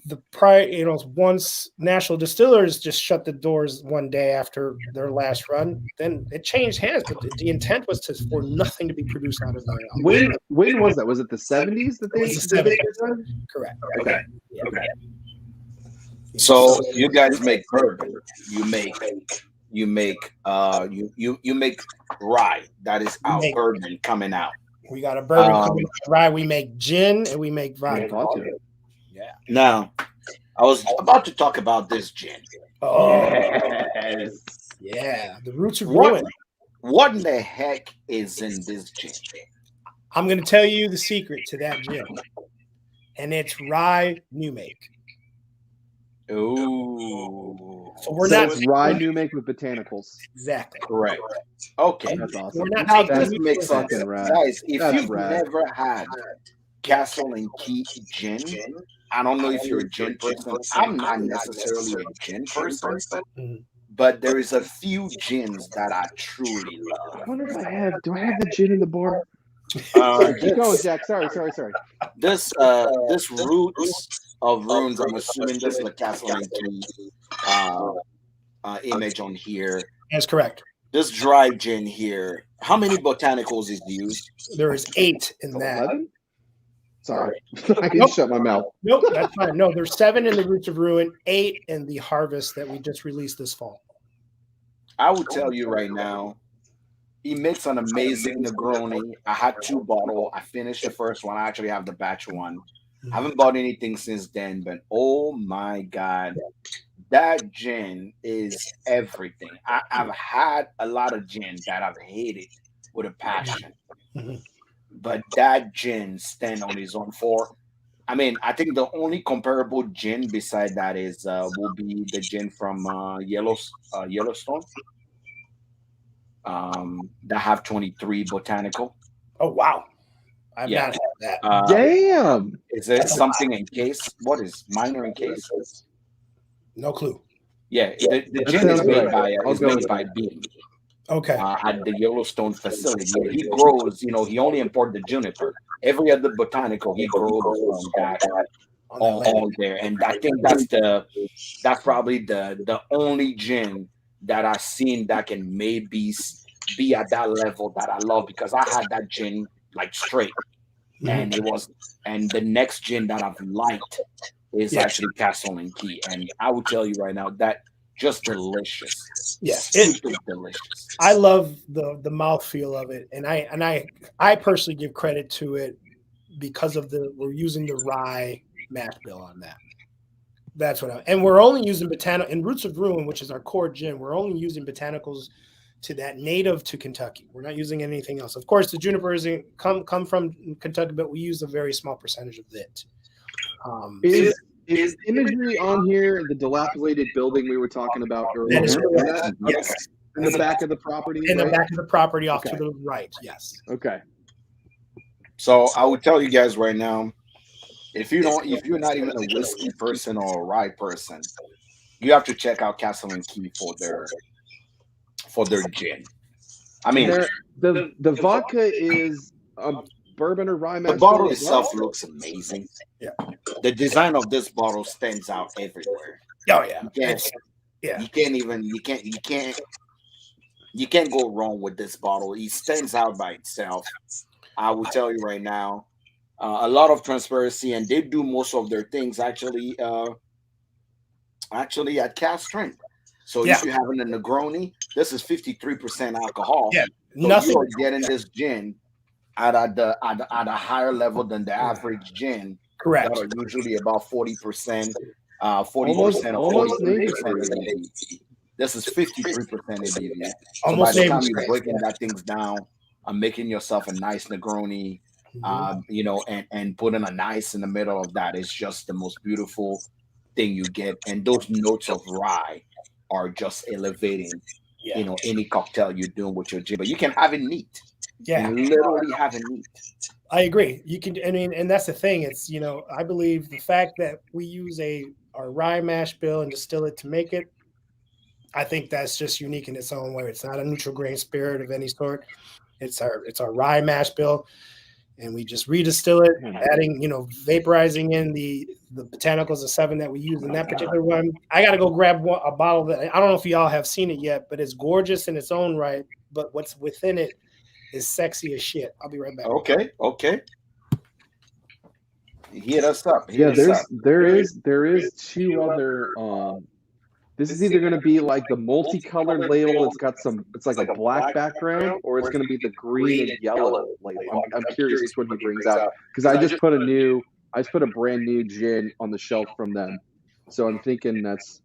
The prior, once National Distillers just shut the doors one day after their last run, then it changed hands. But the intent was for nothing to be produced out of there. When was that? Was it the 70s that they? It was the 70s. Correct. Okay. Yeah. Okay. So you guys make bourbon. You make rye that is out. Bourbon coming out. We got a bourbon coming out. Rye. We make gin and we make vodka. Yeah. Now, I was about to talk about this gin. Oh, yeah. The Roots of Ruin. What in the heck is in this gin? I'm going to tell you the secret to that gin, and it's rye new make. Oh, so it's rye new make with botanicals. Exactly. Correct. Okay. That's awesome. We're not Now taking this makes sense, guys. If you've rad. never had Castle and Key gin, I don't know if you're a gin person. I'm not necessarily a gin person, but there is a few gins that I truly love. I wonder if do I have the gin in the bar? Keep going, Jack. Sorry. This Roots of Ruins, I'm assuming this is the Castle and Key image on here. That's correct. This dry gin here, how many botanicals is used? There is 8 in that. 11? Sorry, I can shut my mouth. Nope, that's fine. No, there's 7 in the Roots of Ruin, 8 in the Harvest that we just released this fall. I will tell you right now, he makes an amazing Negroni. I had 2 bottles. I finished the first one. I actually have the batch one. I haven't bought anything since then, but oh my God, that gin is everything. I've had a lot of gin that I've hated with a passion. But that gin stand on his own for. I mean, I think the only comparable gin beside that is will be the gin from Yellowstone. That have 23 botanical. Oh wow! I've not had that. Damn! Is it something in case? What is minor in case? No clue. Yeah, the gin is made by Beam. Okay. At the Yellowstone facility, he grows. He only imports the juniper. Every other botanical he grows on that all there, and I think that's probably the only gin that I've seen that can maybe be at that level that I love, because I had that gin like straight, and the next gin that I've liked is actually Castle and Key, and I will tell you right now that. Just delicious. Yes, it's delicious. I love the mouthfeel of it, and I personally give credit to it because of we're using the rye mash bill on that. That's and we're only using botanical in Roots of Ruin, which is our core gin. We're only using botanicals to that native to Kentucky. We're not using anything else. Of course, the junipers come from Kentucky, but we use a very small percentage of it. Is imagery on here the dilapidated building we were talking about earlier? That is correct. Yes. In the back of the property? In the back of the property off to the right, yes. Okay. So I will tell you guys right now, if you're not even a whiskey person or a rye person, you have to check out Castle and Key for their gin. I mean, the vodka is bourbon or rye mash. The bottle itself looks amazing. Yeah. The design of this bottle stands out everywhere. Oh yeah. You can't go wrong with this bottle. It stands out by itself. I will tell you right now, a lot of transparency, and they do most of their things actually actually at cast strength. So Yeah. if you're having a Negroni, this is 53% alcohol. Yeah, So nothing. you are getting this gin at a higher level than the average gin Correct. that are usually about 40%, 40% Almost or 43% neighborhood. ABV. This is 53% ABV. So by Almost the time neighborhood. you're breaking that things down, making yourself a nice Negroni, you know, and putting an ice in the middle of that is just the most beautiful thing you get. And those notes of rye are just elevating, Yeah. you know, any cocktail you're doing with your gin. But you can have it neat. Yeah. You literally have it neat. I agree. You can, I mean, and that's the thing. It's, you know, I believe the fact that we use our rye mash bill and distill it to make it, I think that's just unique in its own way. It's not a neutral grain spirit of any sort. It's our rye mash bill, and we just redistill it, adding, you know, vaporizing in the botanicals, the 7 that we use in that particular one. I got to go grab a bottle that I don't know if y'all have seen it yet, but it's gorgeous in its own right. But what's within it is sexy as shit. I'll be right back. Okay. Hit us up. Yeah, there is 2 other. This is either going to be like the multicolored label. It's like a black background, or it's going to be the green and yellow label. I'm curious which one he brings out, because I just put a brand new gin on the shelf from them. So I'm thinking that's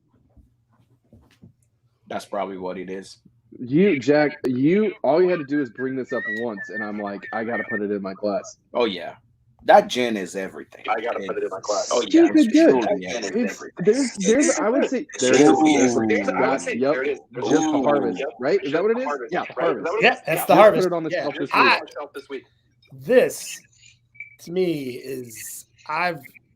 probably what it is. You, Jack, all you had to do is bring this up once, and I'm like, I got to put it in my glass. Oh yeah, that gin is everything. I gotta put it in my glass. Oh yeah, Stupid it's good. truly everything. There's I would say there it is. There it is. Just the harvest, right? Is that what it is? Yeah, the harvest. Yeah, that's the Just harvest. put it on the shelf this week. This, to me, is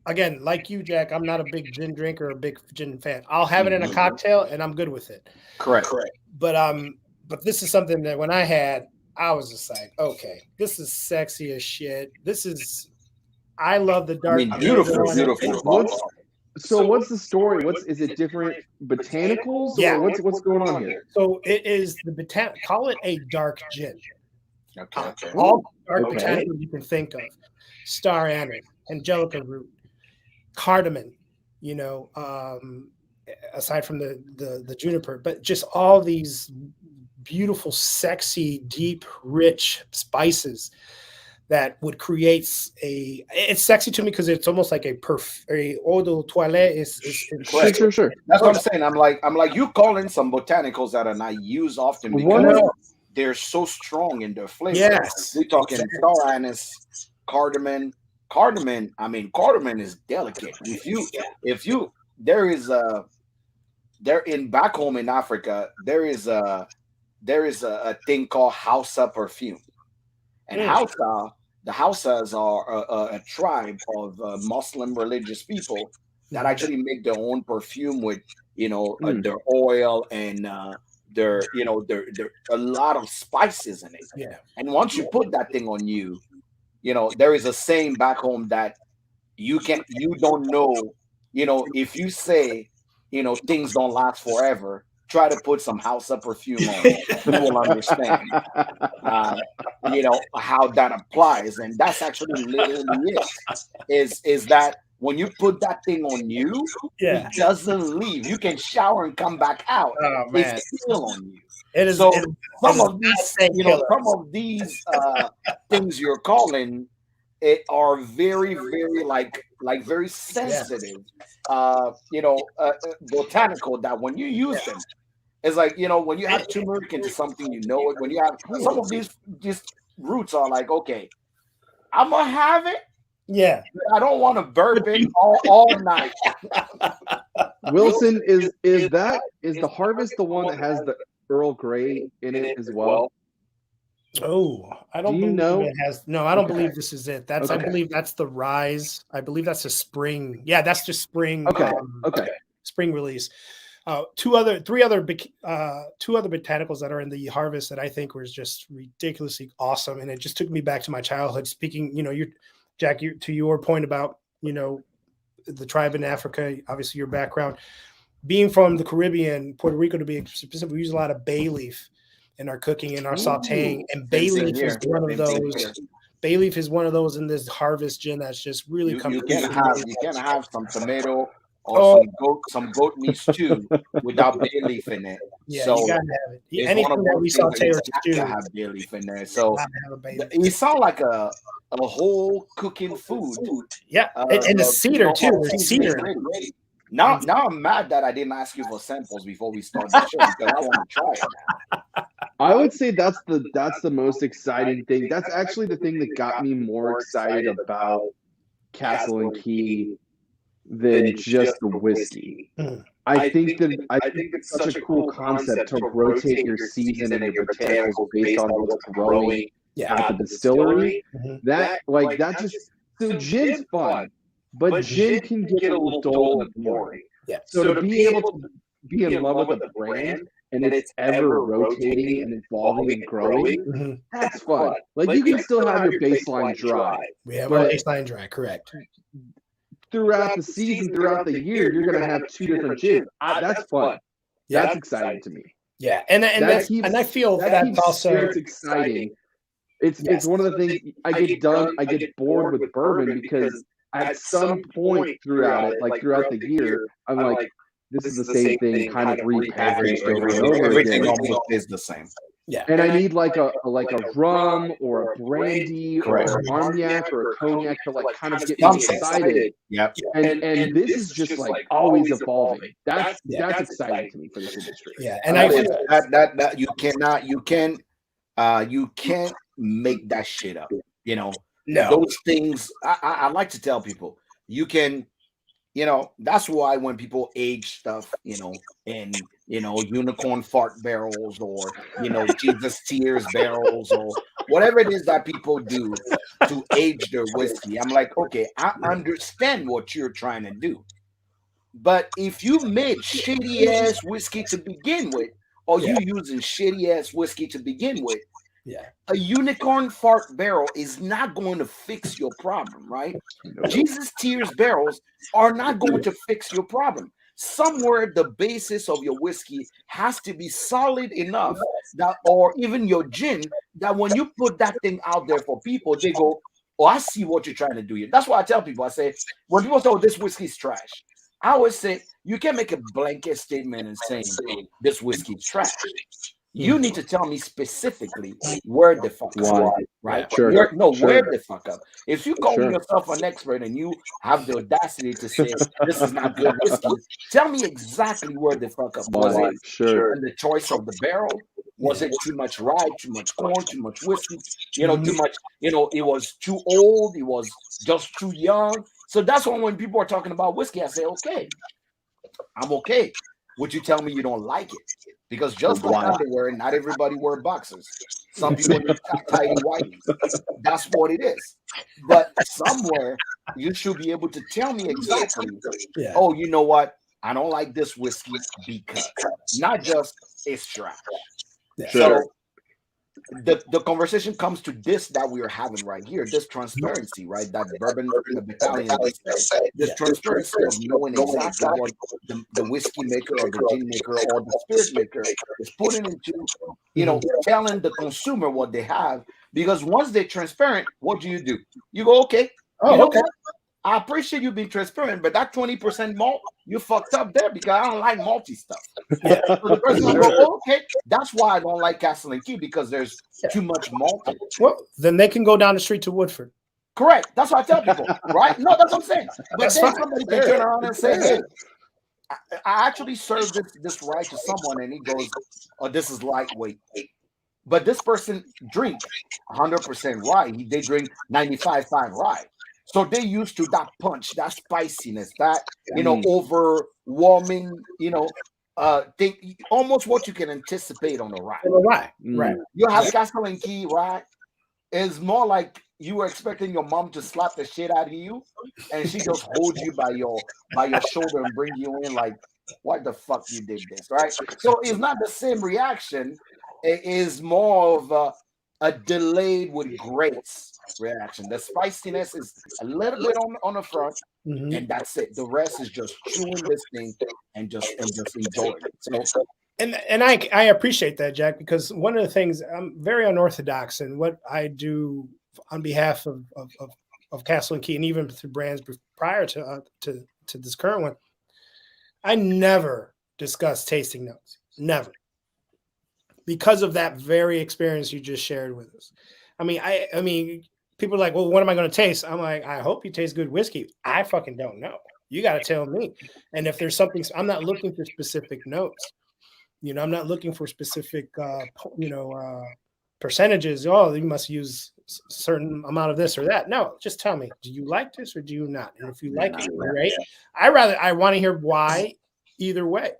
again, like you, Jack, I'm not a big gin drinker or a big gin fan. I'll have it in a cocktail and I'm good with it. Correct. But this is something that when I had, I was just like, okay, this is sexy as shit. I love the dark. I mean, beautiful. What's the story? Is it different botanicals? Yeah. Or what's going on here? So it is call it a dark gin. Okay. All dark botanicals you can think of: star anise, angelica root, cardamom. You know, aside from the juniper, but just all these beautiful, sexy, deep, rich spices that would create it's sexy to me because it's almost like a eau de toilette is Sure. That's what I'm saying. I'm like you call in some botanicals that are not used often because they're so strong in their flavor. Yes. We're talking star anise, cardamom. I mean, cardamom is delicate. If you there in back home in Africa, there is a thing called Hausa perfume. And the Hausas are a tribe of Muslim religious people that actually make their own perfume with, you know, their oil and their a lot of spices in it. Yeah. And once you put that thing on you, you know, there is a saying back home that you don't know, you know, if you say, you know, things don't last forever, try to put some Hausa perfume on it. You will understand, you know, how that applies. And that's actually literally it. Is that when you put that thing on you, it doesn't leave. You can shower and come back out. Oh, man. It's still on you. It is. So some of these things you're calling it are very, very like very sensitive, you know, botanical, that when you use them, it's like, you know, when you have turmeric into something, you know it. When you have some of these roots are like, okay, I'm gonna have it. Yeah. I don't want to burp it all night. Wilson, is the harvest the one that has the Earl Grey in it as well? Oh, I don't believe it has. No, I don't believe this is it. I believe that's the Rise. I believe that's a spring. Yeah, that's just spring. Spring release. Two other botanicals that are in the harvest that I think was just ridiculously awesome, and it just took me back to my childhood. Speaking, you know, Jack, to your point about, you know, the tribe in Africa, obviously your background, being from the Caribbean, Puerto Rico to be specific, we use a lot of bay leaf in our cooking and our sautéing, and bay leaf is one of those. Bay leaf is one of those in this harvest gin that's just really you can have some tomato or some goat meat stew without bay leaf in it. Yeah, So you gotta have it. it's Anything one of that those we things that you saute or have stew, to have bay leaf in there. So gotta have a bay leaf. it sounds like a whole cooking food. Yeah, and the cedar too. There's cedar. Now I'm mad that I didn't ask you for samples before we start the show because I want to try it now. I would say that's the most exciting thing. That's actually the thing that got me more excited about Castle and Key than just the whiskey. I think it's such a cool concept to rotate your season and your botanicals based on what's growing at the distillery. That just so gin's fun, but gin can get a little dull and boring. Yeah. So to be able to be in love with a brand and it's ever rotating and evolving and growing, that's fun. Like you can still have your baseline dry. We have our baseline dry, correct. Throughout the season, throughout the year, you're going to have two different gins. That's fun. That's exciting to me. Yeah, and I feel that's also it's exciting. It's one of the things I get bored with bourbon because at some point throughout it, like throughout the year, I'm like, this is the same thing, kind of repackaged over and over Everything again. almost is the same. Yeah, and I need like a rum or a brandy or an armagnac or a cognac to like kind of get me excited. Yep. And this is just like always evolving. That's exciting to me for this industry. Yeah, and I that you can't make that shit up. You know, those things. I like to tell people you can. You know, that's why when people age stuff, you know, in, you know, unicorn fart barrels or, you know, Jesus tears barrels or whatever it is that people do to age their whiskey, I'm like, okay, I understand what you're trying to do. But if you made shitty ass whiskey to begin with, or you using shitty ass whiskey to begin with, a unicorn fart barrel is not going to fix your problem, right? Jesus tears barrels are not going to fix your problem. Somewhere the basis of your whiskey has to be solid enough that, or even your gin, that when you put that thing out there for people, they go, oh, I see what you're trying to do here. That's why I tell people, I say, when people say, oh, this whiskey is trash, I always say, you can't make a blanket statement and saying this whiskey is trash. You need to tell me specifically where the fuck up, right? Sure. Where the fuck up. If you call yourself an expert and you have the audacity to say this is not good whiskey, tell me exactly where the fuck up was. And the choice of the barrel, was it too much rye, too much corn, too much whiskey? You know, too much. You know, it was too old. It was just too young. So that's why when people are talking about whiskey, I say, okay, I'm okay. Would you tell me you don't like it? Because just like underwear, not everybody wear boxers. Some people wear tidy whities. That's what it is. But somewhere you should be able to tell me exactly. Oh, you know what? I don't like this whiskey because not just it's trash. So the conversation comes to this that we are having right here, this transparency, right? That bourbon battalion, this transparency of knowing exactly what the whiskey maker or the gin maker or the spirit maker is putting into, you know, telling the consumer what they have. Because once they're transparent, what do? You go, okay, okay. I appreciate you being transparent, but that 20% malt, you fucked up there because I don't like malty stuff. So the person will go, oh, okay, that's why I don't like Castle and Key, because there's too much malt. Well, then they can go down the street to Woodford. Correct. That's what I tell people, right? No, that's what I'm saying. But then somebody can turn around and say, hey, I actually served this rye to someone, and he goes, oh, this is lightweight. But this person drink 100% rye. They drink 95.5 rye. So they used to that punch, that spiciness, that, you know, overwhelming, you know, almost what you can anticipate on a rye. Right. You have Castle and Key rye. It's more like you were expecting your mom to slap the shit out of you, and she just holds you by your shoulder and bring you in like, what the fuck you did this, right? So it's not the same reaction. It is more of a delayed with grace reaction. The spiciness is a little bit on the front, and that's it. The rest is just chewing this thing and just enjoying it. So, and I appreciate that, Jack, because one of the things, I'm very unorthodox in what I do on behalf of Castle and Key, and even through brands prior to this current one. I never discuss tasting notes. Never. Because of that very experience you just shared with us. I mean, people are like, well, what am I going to taste? I'm like, I hope you taste good whiskey. I fucking don't know. You got to tell me. And if there's something, I'm not looking for specific notes. I'm not looking for specific, percentages. Oh, you must use a certain amount of this or that. No, just tell me, do you like this or do you not? And if you like it, great. I want to hear why either way.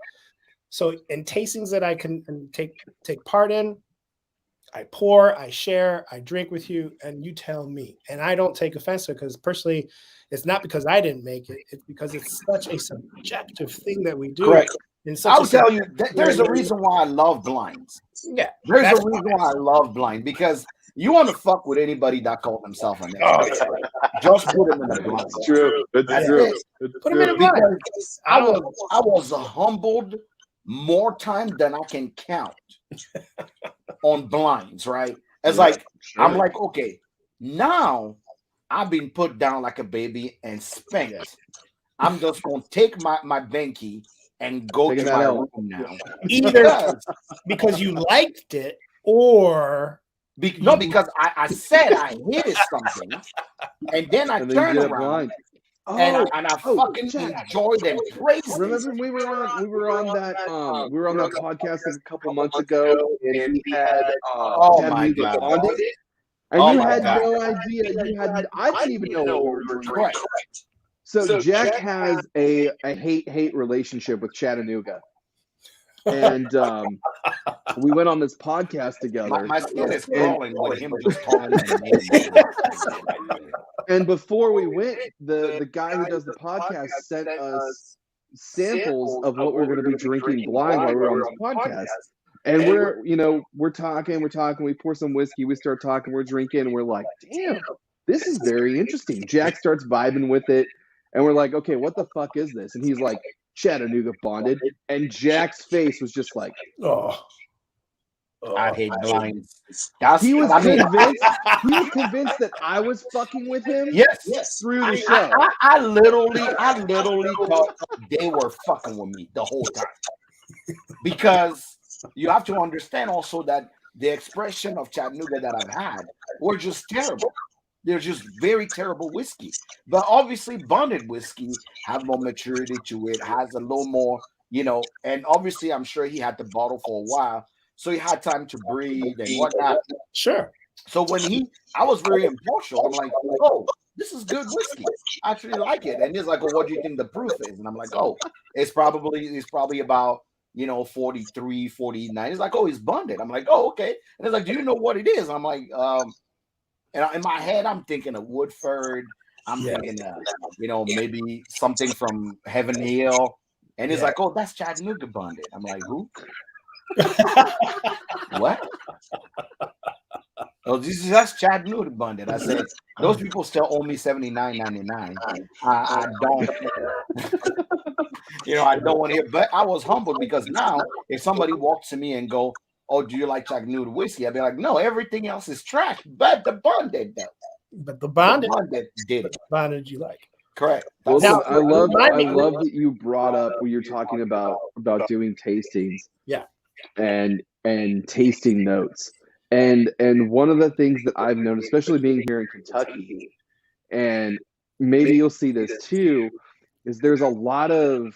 So in tastings that I can take part in, I pour, I share, I drink with you, and you tell me. And I don't take offense to it because personally, it's not because I didn't make it. It's because it's such a subjective thing that we do. Correct. I'll tell you, there's a reason why I love blinds. Yeah. There's a reason why I love blind, because you want to fuck with anybody that called themselves an expert. Just put them in a blind. It's true. It's true. Put them in a blind. I was humbled more time than I can count on blinds, right? It's like, I'm like, okay, now I've been put down like a baby and spanked. I'm just going to take my banky and go to my room now. Either because you liked it or... because I said I hated something, and then I turned around and I fucking enjoyed and praised. Remember we were on that podcast a couple months ago, and we had my God. And you had no idea. I didn't even know what we were doing. So Jack has a hate relationship with Chattanooga. And we went on this podcast together. My skin is crawling with him just calling And before we went, the guy who does the podcast sent us samples of what we're going to be drinking blind while we're on this podcast. And we're talking, we pour some whiskey, we start talking, we're drinking, and we're like, damn, this is very interesting. Jack starts vibing with it, and we're like, okay, what the fuck is this? And he's like, Chattanooga bonded, and Jack's face was just like, I hate blinds. He was convinced that I was fucking with him. Yes. Through the show. I literally thought they were fucking with me the whole time. Because you have to understand also that the expression of Chattanooga that I've had were just terrible. They're just very terrible whiskey. But obviously bonded whiskey have more maturity to it, has a little more, and obviously I'm sure he had the bottle for a while. So he had time to breathe and whatnot. Sure. So when I was very impartial. I'm like, oh, this is good whiskey. I actually like it. And he's like, well, what do you think the proof is? And I'm like, oh, it's probably about, 43, 49. He's like, oh, he's bonded. I'm like, oh, okay. And he's like, do you know what it is? I'm like, and in my head, I'm thinking of Woodford. I'm thinking, maybe something from Heaven Hill. And he's like, oh, that's Chattanooga bonded. I'm like, who? What? Oh, that's Chattanooga bonded. I said, those people still owe me $79.99. I don't, I don't want to hear. But I was humbled because now, if somebody walks to me and go, "Oh, do you like Chattanooga whiskey?" I'd be like, "No, everything else is trash, but the bonded does." But the bonded did. The bonded you like. Correct. Well, now, I love that you brought up when you're talking about doing tastings. Yeah. And tasting notes. And one of the things that I've noticed, especially being here in Kentucky, and maybe you'll see this too, is there's a lot of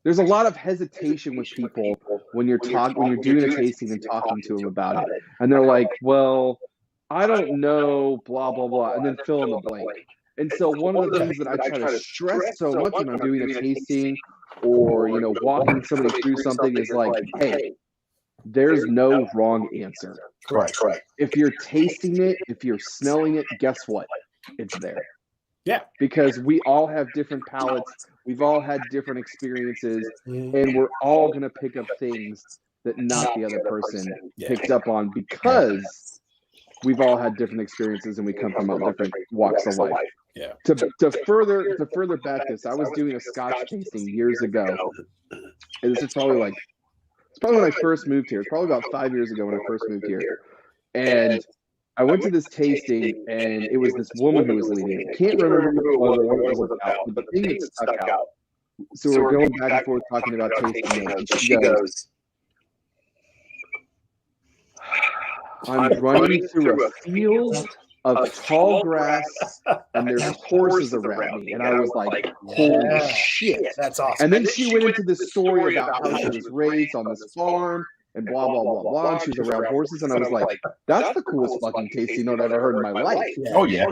there's a lot of hesitation with people when you're doing a tasting and talking to them about it. And they're like, well, I don't know, blah, blah, blah, and then fill in the blank. And so one of the things that I try to stress so much when I'm doing a tasting or, walking somebody through something is like, hey, there's no wrong answer. Correct. If you're tasting it, if you're smelling it, guess what? It's there. Yeah. Because we all have different palates. We've all had different experiences, and we're all going to pick up things that not the other person picked up on because we've all had different experiences and we come from different walks of life. Yeah. To further back this, I was doing a Scotch tasting years ago. And this is probably when I first moved here. It's probably about 5 years ago when I first moved here. And I went to this tasting, and it was this woman who was leading it. I can't remember who it was or what it was about, but the thing that stuck out. So we're going back and forth talking about tasting notes, and she goes, I'm running through a field of tall grass, and there's horses around me. And I was like, holy shit. That's awesome. And then she went into this story about how she was raised on this farm and blah, blah, blah, blah. And she was around horses. And I was like, that's the coolest fucking tasting note I've ever heard in my life. Oh, yeah.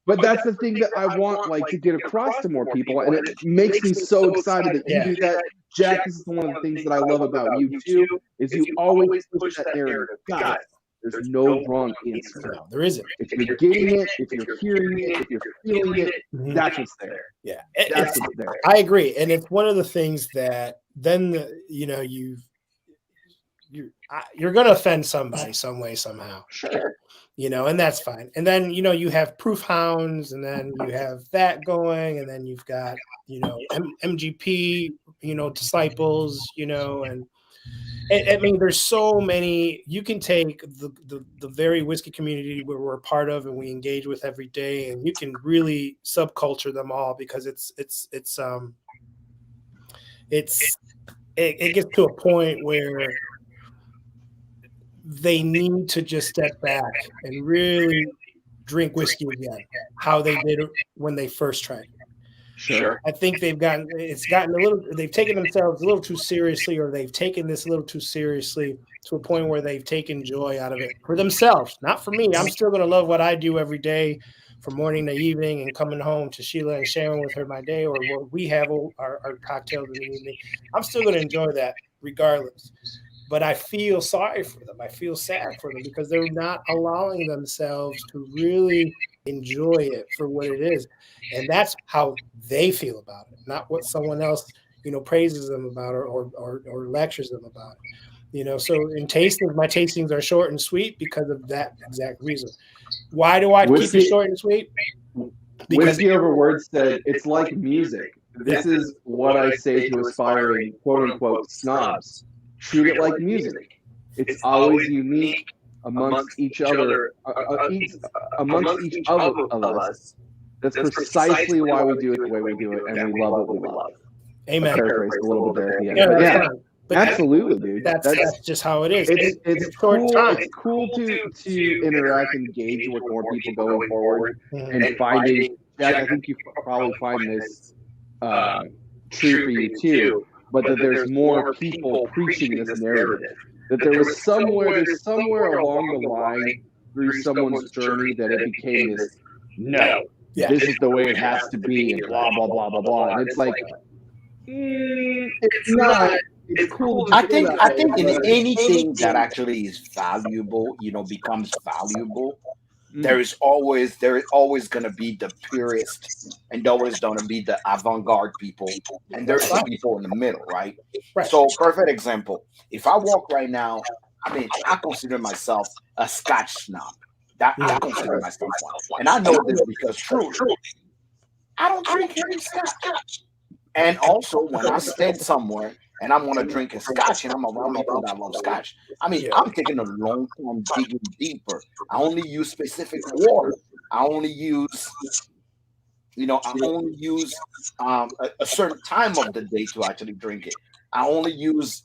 But that's the thing that I want, like, to get across to more people. And it makes me so excited that you do that. Jack, this is one of the things that I love about you, too, is you always push that narrative. God, there's no wrong answer. No, there isn't. If you're getting it, if you're hearing it, if you're feeling it, that's what's there. Yeah, That's what's there. I agree, and it's one of the things that then you're going to offend somebody some way somehow. Sure. And that's fine. And then you have proof hounds, and then you have that going, and then you've got MGP disciples, and I mean, there's so many. You can take the very whiskey community where we're a part of and we engage with every day, and you can really subculture them all, because it gets to a point where they need to just step back and really drink whiskey again, how they did it when they first tried it. Sure. I think they've taken themselves a little too seriously, or they've taken this a little too seriously to a point where they've taken joy out of it for themselves, not for me. I'm still going to love what I do every day from morning to evening, and coming home to Sheila and sharing with her my day, or what we have our cocktails in the evening. I'm still going to enjoy that regardless. But I feel sorry for them. I feel sad for them, because they're not allowing themselves to really enjoy it for what it is. And that's how they feel about it, not what someone else, praises them about or lectures them about it. So in tastings, my tastings are short and sweet because of that exact reason. Why do I keep it short and sweet? Because Whiskey Over Words said, it's like music. This is what I say to aspiring quote-unquote snobs. Treat it like music. It's always unique amongst each other, amongst each other of us. That's precisely why we do it the way we do it, and we love what we love. Amen. Paraphrase a little bit there at the end. Yeah, absolutely, dude. That's just how it is. It's cool. It's cool to interact and engage with more people going forward, and finding. Jack, I think you probably find this true for you too. But that there's more people preaching this narrative. That there's somewhere along the line through someone's journey that it became this, this is the way it has to be, and blah, blah, blah, blah, blah. And it's like, it's not. It's cool. I think in anything that actually is valuable, becomes valuable, there is always going to be the purist, and always going to be the avant-garde people, and there's some people in the middle, right? So, perfect example. If I walk right now, I consider myself a Scotch snob. I consider myself one, and I know this because truly, I don't drink any Scotch. And also, when I stand somewhere and I'm gonna drink a Scotch, and I'm around people that love Scotch, I'm taking a long time digging deeper. I only use specific water. I only use, a certain time of the day to actually drink it. I only use,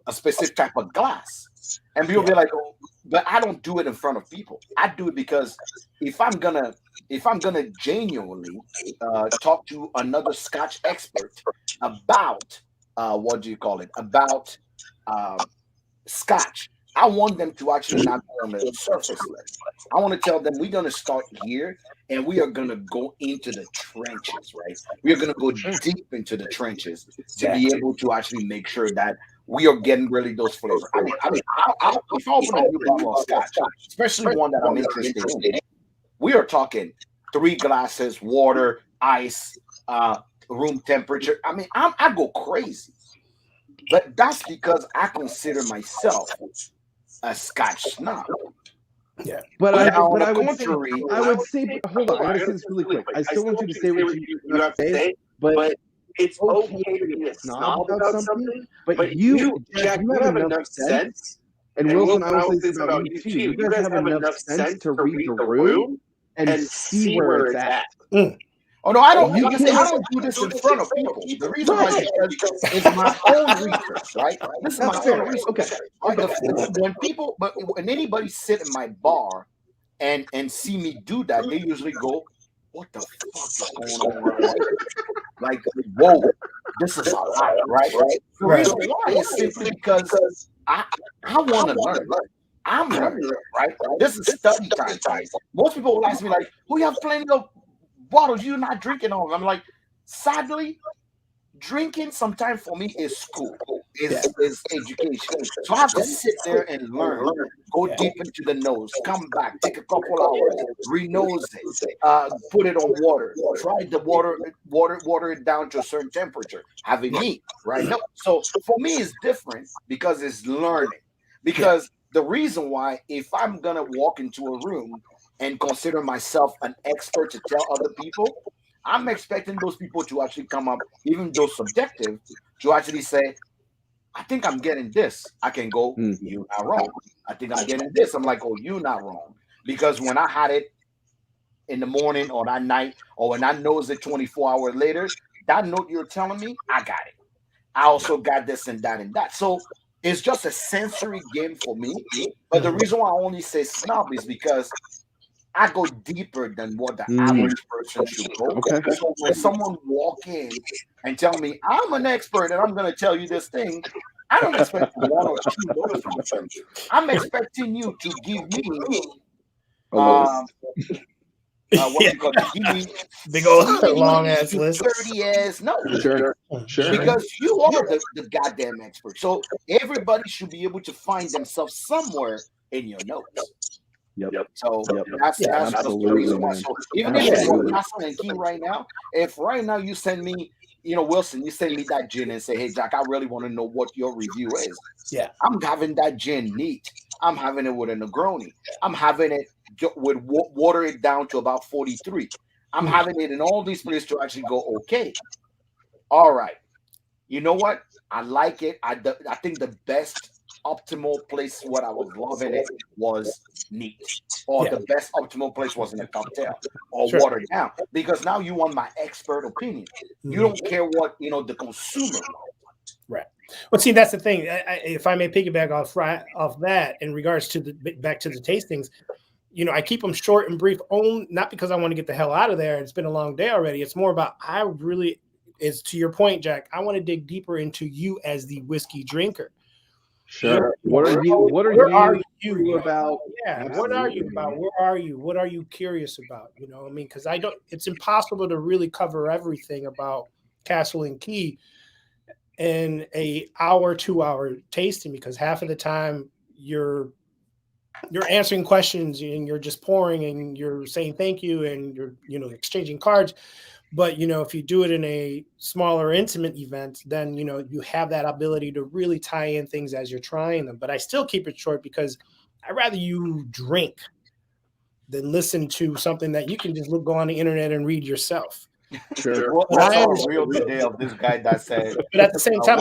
a specific type of glass. And people be like, oh, but I don't do it in front of people. I do it because if I'm gonna genuinely talk to another Scotch expert about about Scotch, I want them to actually not go on the surface level. I want to tell them we're going to start here, and we are going to go into the trenches, right? We are going to go deep into the trenches to be able to actually make sure that we are getting really those flavors. If I open a new bottle of Scotch, especially one that I'm interested in, we are talking 3 glasses, water, ice, room temperature. I go crazy. But that's because I consider myself a Scotch snob. Yeah, but I would say, hold on, I gotta say this really quick. I still want you to say what you have to say, but it's okay to be a snob about something. But you, Jack, you have enough sense And Wilson, I will say this about you too. You guys have enough sense to read the room and see where it's at. Oh no, I don't. I don't do this in front of people. The reason why is because it's my own research, right? This is my own research. Okay. But when anybody sit in my bar and see me do that, they usually go, "What the fuck is going on?" Right? Like, whoa, this is a lot, right? The reason why is simply because I want to learn. I'm learning, right? This is study time. Most people will ask me like, "Oh, you have plenty of bottles, you're not drinking all of them." I'm like, sadly, drinking sometimes for me is school, is education. So I have to sit there and learn, go deep into the nose, come back, take a couple hours, re-nose it, put it on water, try the water it down to a certain temperature, have it neat, right? No, so for me it's different because it's learning. Because the reason why, if I'm gonna walk into a room and consider myself an expert to tell other people, I'm expecting those people to actually come up, even though subjective, to actually say, I think I'm getting this. I can go, you're not wrong. I think I'm getting this. I'm like, oh, you're not wrong. Because when I had it in the morning or that night, or when I knows it 24 hours later, that note you're telling me, I got it. I also got this and that and that. So it's just a sensory game for me. But the reason why I only say snob is because I go deeper than what the average person should go. Okay. So when someone walk in and tell me I'm an expert and I'm going to tell you this thing, I don't expect one or two words from you. I'm expecting you to give me what you call it? Give me big old long ass list, 30 years. No, Sure. Because you are the goddamn expert. So everybody should be able to find themselves somewhere in your notes. Yep. So that's the reason why. So even if it's Castle and Key right now, if right now you send me, Wilson, you send me that gin and say, hey Jack, I really want to know what your review is. Yeah. I'm having that gin neat. I'm having it with a Negroni. I'm having it with water it down to about 43. I'm having it in all these places to actually go, okay. All right. You know what? I like it. I think the best optimal place, what I was loving it, was neat. Or the best optimal place was in a cocktail or watered down. Because now you want my expert opinion. You don't care what, the consumer wants. Right. Well, see, that's the thing. If I may piggyback off that in regards to back to the tastings, I keep them short and brief, not because I want to get the hell out of there. It's been a long day already. It's more about, it's to your point, Jack, I want to dig deeper into you as the whiskey drinker. Sure. What are you about? Yeah. Absolutely. What are you about? Where are you? What are you curious about? Because it's impossible to really cover everything about Castle and Key in a 2-hour tasting, because half of the time you're answering questions and you're just pouring and you're saying thank you and you're exchanging cards. But if you do it in a smaller, intimate event, then you have that ability to really tie in things as you're trying them. But I still keep it short because I'd rather you drink than listen to something that you can just go on the internet and read yourself. Sure. Well, I saw a reel today of this guy that said, but at the same time,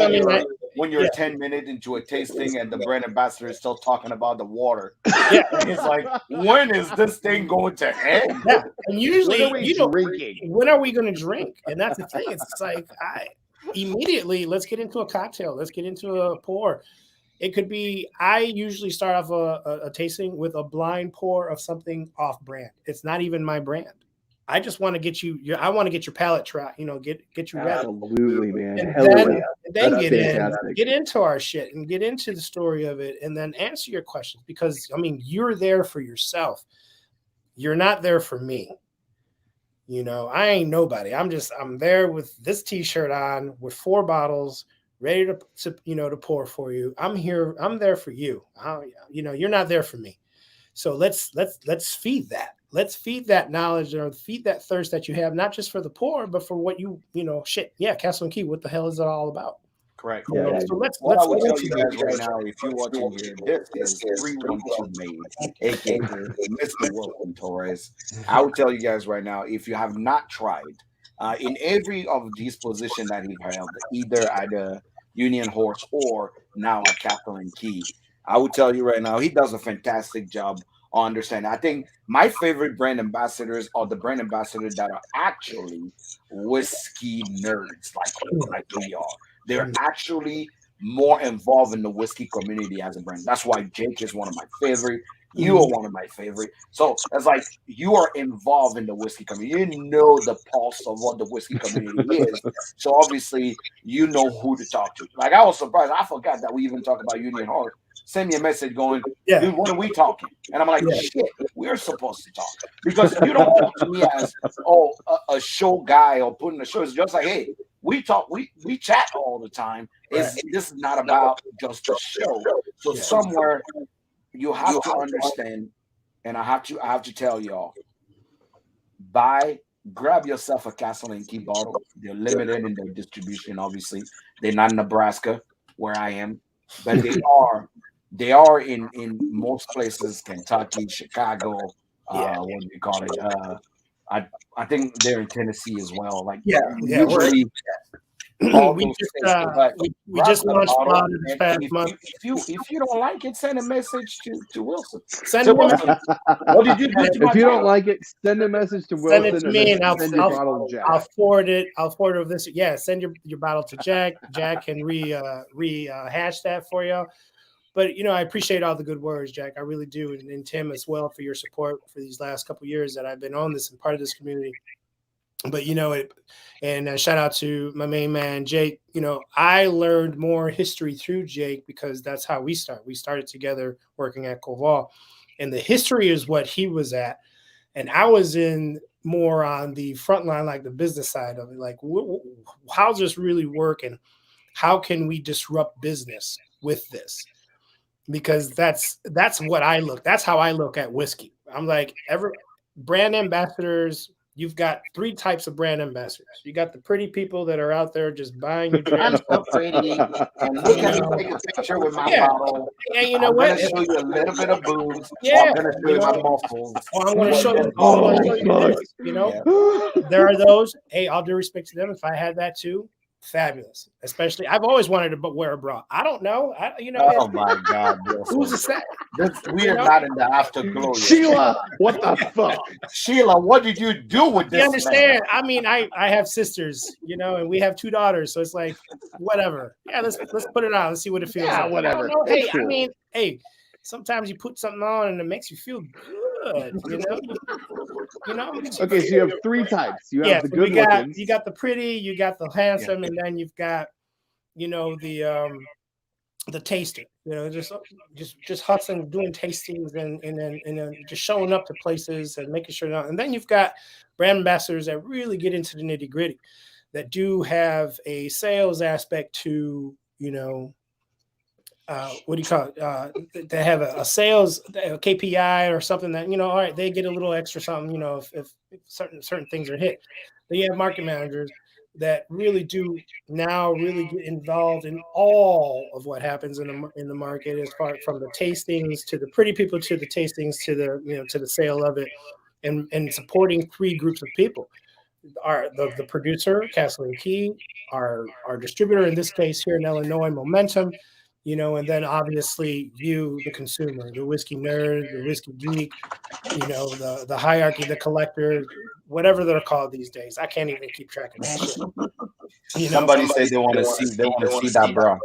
when you're 10 minutes into a tasting and the brand ambassador is still talking about the water, it's like, when is this thing going to end? Yeah, and usually, when are we going to drink? And that's the thing. It's like, immediately, let's get into a cocktail. Let's get into a pour. It could be, I usually start off a tasting with a blind pour of something off brand. It's not even my brand. I just want to get I want to get your palate track, get you ready. Absolutely, man. And then get into our shit and get into the story of it and then answer your questions, because you're there for yourself. You're not there for me. I ain't nobody. I'm there with this t-shirt on with 4 bottles ready to pour for you. I'm here. I'm there for you. You're not there for me. So let's feed that. Let's feed that knowledge or feed that thirst that you have, not just for the pour, but for what Castle and Key, what the hell is it all about? Correct. Yeah. So let's I will tell you guys right now, if you're watching here, this is 312 made, aka Mr. Wilson Torres. I will tell you guys right now, if you have not tried, in every of these positions that he held, either at a Union Horse or now at Castle and Key, I will tell you right now, he does a fantastic job on understanding. I think my favorite brand ambassadors are the brand ambassadors that are actually whiskey nerds, like we are. They're actually more involved in the whiskey community as a brand. That's why Jake is one of my favorite. You are one of my favorite. So it's like you are involved in the whiskey community. You know the pulse of what the whiskey community is. So obviously you know who to talk to. Like I was surprised. I forgot that we even talked about Union Heart. Send me a message going, dude, what are we talking? And I'm like, shit, we're supposed to talk. Because you don't talk to me as a show guy or putting a show. It's just like, hey, we talk, we chat all the time. This is not about just a show. So somewhere you have to understand, and I have to tell y'all, grab yourself a Castle and Key bottle. They're limited in their distribution, obviously. They're not in Nebraska, where I am, but they are in most places, Kentucky, Chicago, what do you call it? I think they're in Tennessee as well. Like usually we just launched a lot of this past month. If you don't like it, send a message to Wilson. Send him a message. What did you do? If you don't like it, send a message to Wilson. Send it to me, and I'll bottle to Jack. I'll forward it. I'll forward it this. Yeah, send your bottle to Jack. Jack can rehash that for you. But I appreciate all the good words, Jack. I really do, and Tim as well for your support for these last couple of years that I've been on this and part of this community. But and shout out to my main man Jake. I learned more history through Jake because that's how we started. We started together working at Koval, and the history is what he was at, and I was in more on the front line, like the business side of it. Like, how's this really work, and how can we disrupt business with this? Because that's what I look. That's how I look at whiskey. I'm like, brand ambassadors. You've got 3 types of brand ambassadors. You got the pretty people that are out there just buying your drink. I'm so pretty. And look at me take a picture with my bottle. And you know what? I'm going to show you a little bit of boobs. Yeah. I'm going to show you my muscles. Or I'm going to show you this, There are those. Hey, all due respect to them. If I had that too, fabulous. Especially, I've always wanted to wear a bra. I don't know. Oh my God. Who's to say? We are not in the afterglow yet. Sheila, what the fuck? Sheila, what did you do with this? You understand? Man? I mean, I have sisters, and we have 2 daughters, so it's like, whatever. Yeah, let's put it on. Let's see what it feels like. Whatever. Hey, cool. I mean, sometimes you put something on and it makes you feel good, Okay, so you have 3 types. You have the good looking. You got the pretty, you got the handsome, and then you've got, the taster. Just hustling, doing tastings, and then just showing up to places and making sure. And then you've got brand ambassadors that really get into the nitty gritty, that do have a sales aspect to, what do you call it? They have a sales KPI or something that, all right, they get a little extra something, if certain things are hit. Then you have market managers that really do now really get involved in all of what happens in the market, as far from the tastings to the pretty people to the tastings to the to the sale of it, and supporting 3 groups of people. The producer, Castle and Key, our distributor, in this case here in Illinois, Momentum, and then obviously you, the consumer, the whiskey nerd, the whiskey geek, the hierarchy, the collector, whatever they're called these days. I can't even keep track of that shit. Somebody said they want to see that bra.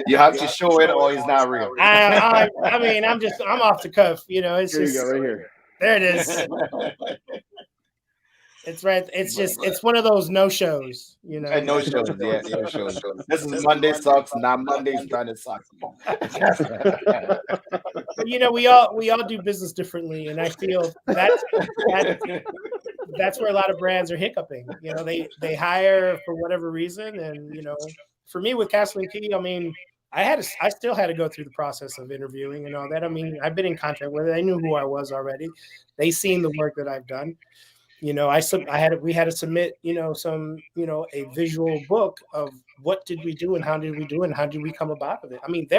You have to show it, or it's not real. I mean, I'm off the cuff. It's here just, you go, right here. There it is. It's right. It's one of those no shows, No shows, yeah, no shows. This is Monday sucks, not Monday's trying to suck. But we all do business differently, and I feel that's where a lot of brands are hiccuping. They hire for whatever reason, and for me with Castle and Key, I mean, I still had to go through the process of interviewing and all that. I mean, I've been in contact with it. They knew who I was already. They seen the work that I've done. We had to submit, a visual book of what did we do and how did we do it and how did we come about with it. I mean, they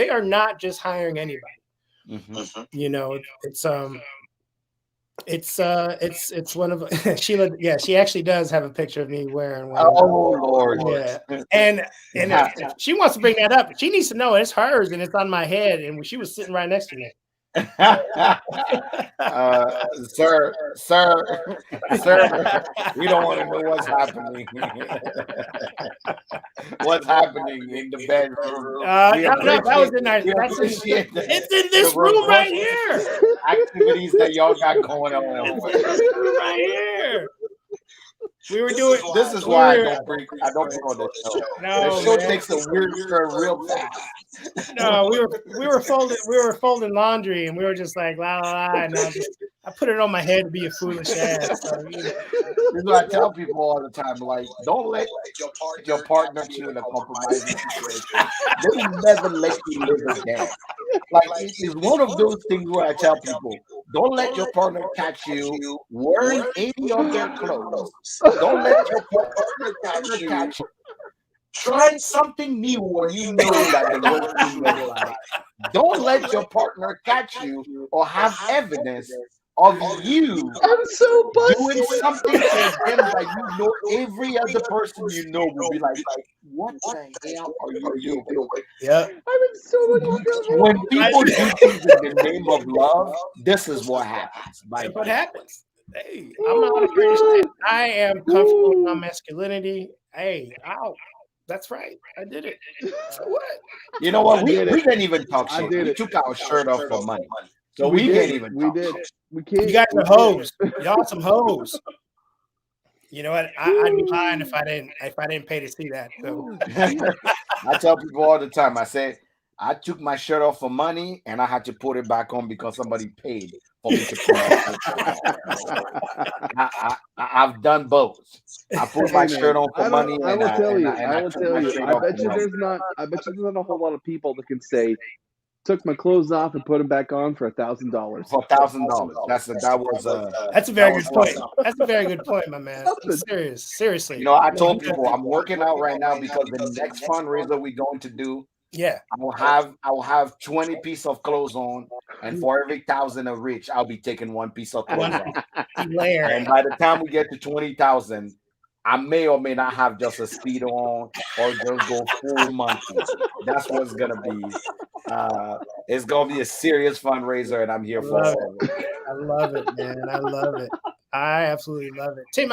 are not just hiring anybody. Mm-hmm. It's It's one of Sheila. Yeah, she actually does have a picture of me wearing one. Oh Lord. Yeah, and if she wants to bring that up, she needs to know it's hers and it's on my head, and she was sitting right next to me. Sir, we don't want to know what's happening. What's happening in the bedroom? No, that was in our. It's in this room right here. Activities that y'all got going on right here. We were doing. This is why I don't put on the show. No, the show takes a weird turn real fast. No, we were folding laundry, and we were just like la la la, and I put it on my head to be a foolish ass. So, This is what I tell people all the time. Like, don't let your partner to in a compromising situation. They will never let you live again. Like, it's one of those things where I tell people, don't let your partner catch you wearing any of their clothes. Don't let your partner catch you trying something new when you know that the worst thing in your life. Don't let your partner catch you or have evidence of you doing something to them that you know every other person you know will be like, what the hell are you doing? Yeah. I'm in so much trouble. When people do things in the name of love, this is what happens. That's what happens. Hey, I'm not afraid to say it. I am comfortable in my masculinity. Hey, that's right. I did it. So what? You know what? We didn't even talk shit. We took our shirt off for money. So we can't even talk shit. We can't. You guys are hoes. Y'all some hoes. You know what? I'd be lying if I didn't pay to see that. So. I tell people all the time. I say I took my shirt off for money and I had to put it back on because somebody paid for me to put it. I've done both. I put my shirt on for money. I will tell you. I bet you there's not a whole lot of people that can say, took my clothes off and put them back on for $1,000. For $1,000. That's a very good point. That's a very good point, my man. Seriously. You know, I told people I'm working out right now because the next fundraiser we're going to do. Yeah, I will have 20 pieces of clothes on, and for every 1,000 of rich, I'll be taking one piece of clothes off. And by the time we get to 20,000, I may or may not have just a speedo on or just go full monkey. That's what's gonna be. It's gonna be a serious fundraiser, and I'm here for it. I love it, man. I love it. I absolutely love it. Tim,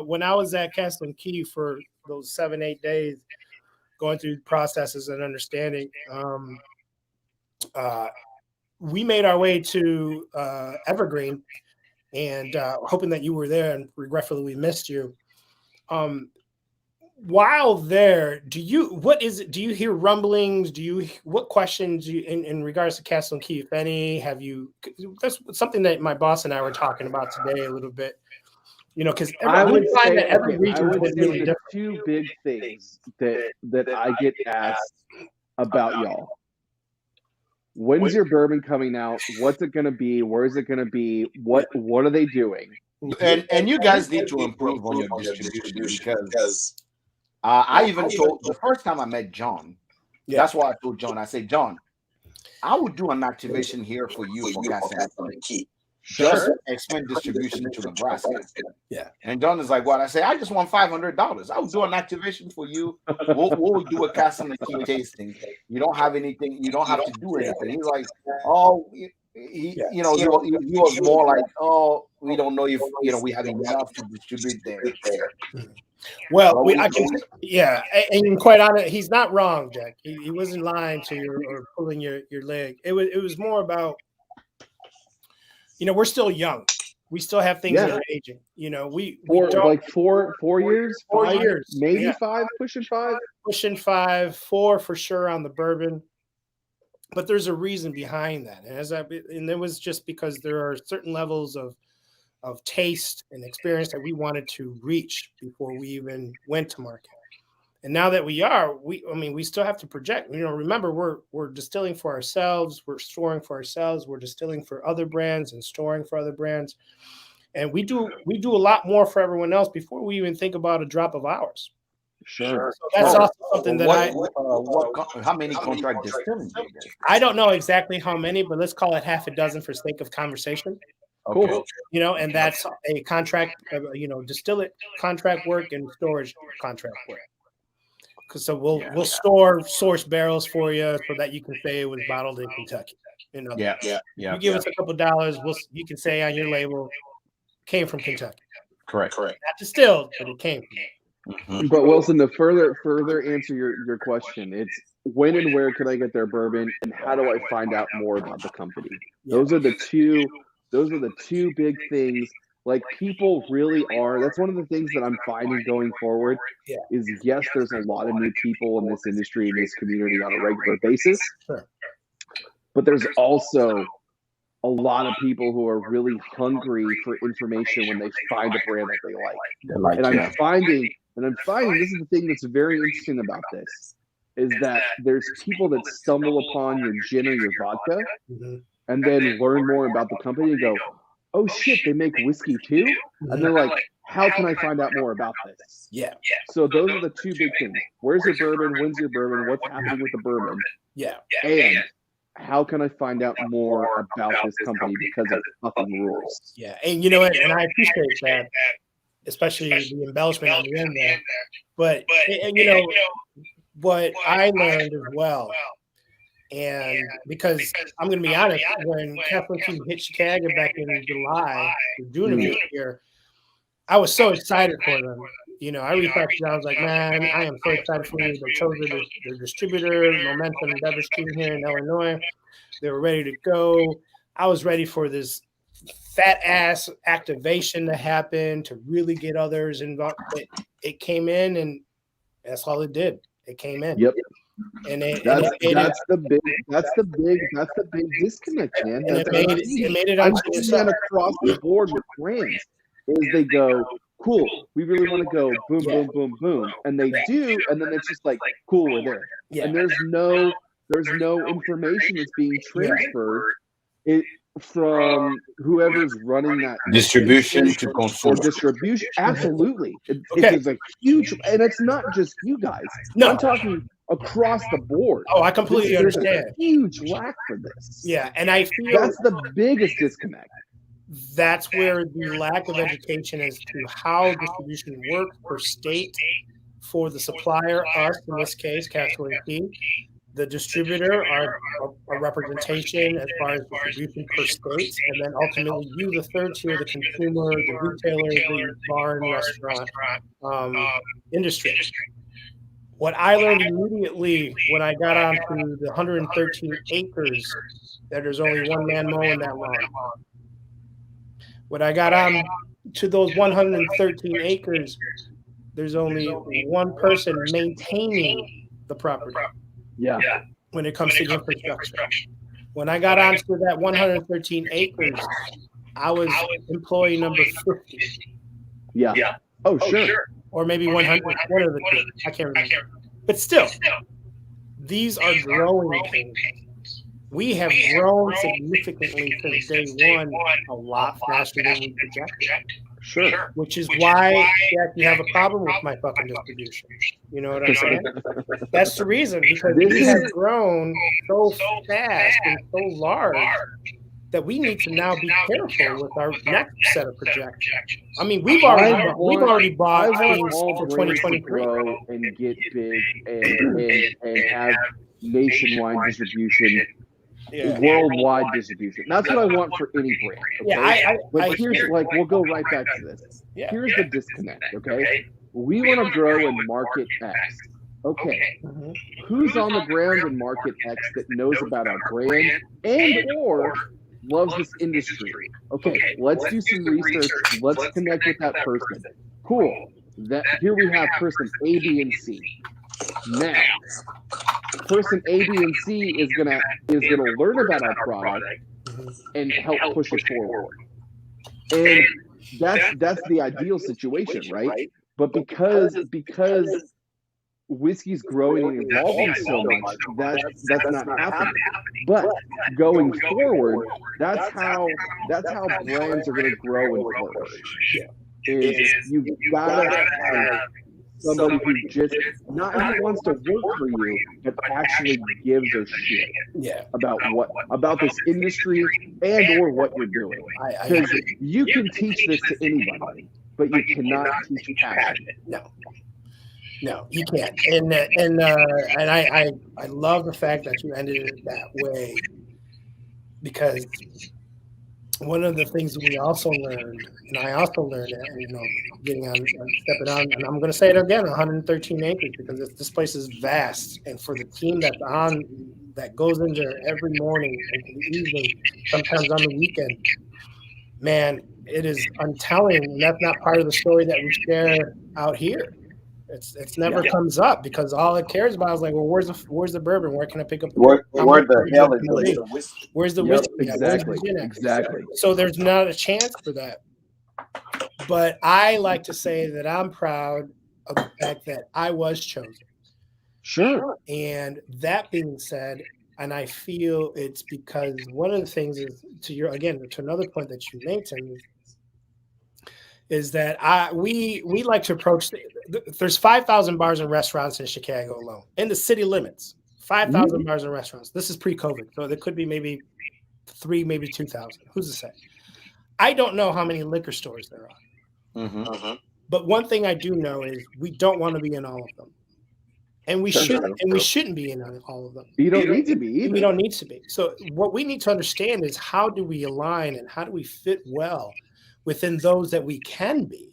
when I was at Castle and Key for those 7-8 days, going through processes and understanding, we made our way to Evergreen, and hoping that you were there, and regretfully we missed you. While there, do you hear rumblings? What questions in regards to Castle and Key, if any, that's something that my boss and I were talking about today a little bit. You know, because I would find that every region is really different. Two big things that I get asked about y'all. When's your bourbon coming out? What's it going to be? Where is it going to be? What are they doing? And you guys need to improve on your distribution because I even told the first time I met John. That's why I told John. I said, John, I would do an activation here for you for Castle and Key. Just expand distribution to Nebraska. Yeah. And John is like, what? I say, I just want $500. I will do an activation for you. We'll do a Castle and Key tasting. You don't have anything. You don't have to do anything. He's like, oh, he was more like, oh, we don't know if we have enough to distribute there. Well, and quite honest, he's not wrong, Jack. He wasn't lying to you or pulling your leg. It was more about, we're still young. We still have things that are aging. Like 4 years, 5 years, maybe 5, pushing 5, 4 for sure on the bourbon. But there's a reason behind that, and it was just because there are certain levels of taste and experience that we wanted to reach before we even went to market. And now that we still have to project. Remember, we're distilling for ourselves, we're storing for ourselves, we're distilling for other brands and storing for other brands, and we do a lot more for everyone else before we even think about a drop of ours. Sure. So that's also something that how many contract distilling? I don't know exactly how many, but let's call it half a dozen for sake of conversation. Cool. You know, and that's a contract, distillate contract work and storage contract work. So we'll store source barrels for you so that you can say it was bottled in Kentucky. You give us a couple dollars, you can say on your label, came from Kentucky. Correct. Not distilled, but it came from. Mm-hmm. But Wilson, to further answer your question, it's when and where can I get their bourbon, and how do I find out more about the company? Those are the two big things. Like, people really are. That's one of the things that I'm finding going forward. Is yes, there's a lot of new people in this industry, in this community on a regular basis. Sure. But there's also a lot of people who are really hungry for information when they find a brand that they like. And I'm finding this is the thing that's very interesting about this, is that there's people that stumble upon your gin or your vodka and then learn more about the company and go, oh shit, they make whiskey too? And they're like, how can I find out more about this? Yeah. So those are the two big things. Where's your bourbon? When's your bourbon? What's happening with the bourbon? Yeah. And how can I find out more about this company because of fucking rules? Yeah. And you know what? And I appreciate that, especially the embellishment on the end there. But what I learned as well, and because I'm going to be honest, when Kathleen Key hit Chicago back in July, June of this year, I was so excited for them. You know, I reached out to them. I was like, man, I am so excited for you. They chose their distributor, Momentum Beverage Team here in Illinois. They were ready to go. I was ready for this fat ass activation to happen to really get others involved. It came in, and that's all it did. It came in. Yep. And that's the big disconnect, man. And it made it I'm seeing that across the board with brands. Is they go, cool, we really want to go boom, boom, boom, boom. And they do, and then it's just like, cool, we're there. Yeah. And there's no information that's being transferred from whoever's running that distribution to consumer. Distribution. Absolutely. It is a huge, and it's not just you guys. No. I'm talking across the board. Oh, I completely understand. There's a huge lack for this. Yeah, and I feel that's the biggest disconnect. That's where the lack of education as to how distribution works per state for the supplier, us in this case, Kathleen Key, the distributor, are a representation as far as distribution per state, and then ultimately you, the third tier, the consumer, the retailer, the bar and restaurant industry. What I learned immediately when I got onto the 113 acres, that there's only one man mowing that lawn. When I got on to those 113 acres, there's only one person maintaining the property. Yeah. When it comes to infrastructure. When I got onto that 113 acres, I was employee number 50. Yeah. Oh, sure. Or maybe 100. One of the two. I can't remember. But still, these are growing pains. We have grown significantly since day one, a lot faster than we projected. Sure. Which is why you have a problem with my fucking distribution. You know what I'm saying? That's the reason, because we have grown so fast and so large that we need to now be careful with our next set of projections. I mean, we've already bought things for 2023 and get big and have nationwide distribution. Yeah. Worldwide distribution. That's what I want for any brand. Okay? Yeah, but here's we'll go right back to this. Yeah. Here's the disconnect. Okay, we want to grow in market X. Okay, who's on the ground in market X that knows about our brand and or loves this industry? Okay, let's do some research. Let's connect with that person. Cool. That here we have person A, B, and C. Now, person A, B, and C is gonna learn about our product and help push it forward. And that's the ideal situation, right? But because whiskey's growing and evolving so much, that's not happening. But going forward, that's how brands are gonna grow and flourish. Is you've gotta have somebody who just not who wants to work for you, but actually gives a shit about this industry and or what you're doing. Because you can teach this to anybody, but you cannot teach passion. No, you can't. And I love the fact that you ended it that way, because one of the things we also learned, and I also learned that, getting on, stepping on, and I'm going to say it again, 113 acres, because this place is vast, and for the team that goes in there every morning and the evening, sometimes on the weekend, man, it is untelling, and that's not part of the story that we share out here. It's never comes up, because all it cares about is like, well, where's the bourbon? Where can I pick up the where the hell is the whiskey? Where's the whiskey? Exactly. So there's not a chance for that. But I like to say that I'm proud of the fact that I was chosen. Sure. And that being said, and I feel it's because one of the things is to another point that you made, Tim, is that we like to approach. There's 5,000 bars and restaurants in Chicago alone, in the city limits. 5,000 bars and restaurants. This is pre-COVID, so there could be maybe 3,000, maybe 2,000. Who's to say? I don't know how many liquor stores there are. But one thing I do know is we don't want to be in all of them, and we shouldn't be in all of them. You don't need to be either. We don't need to be. So what we need to understand is, how do we align and how do we fit well within those that we can be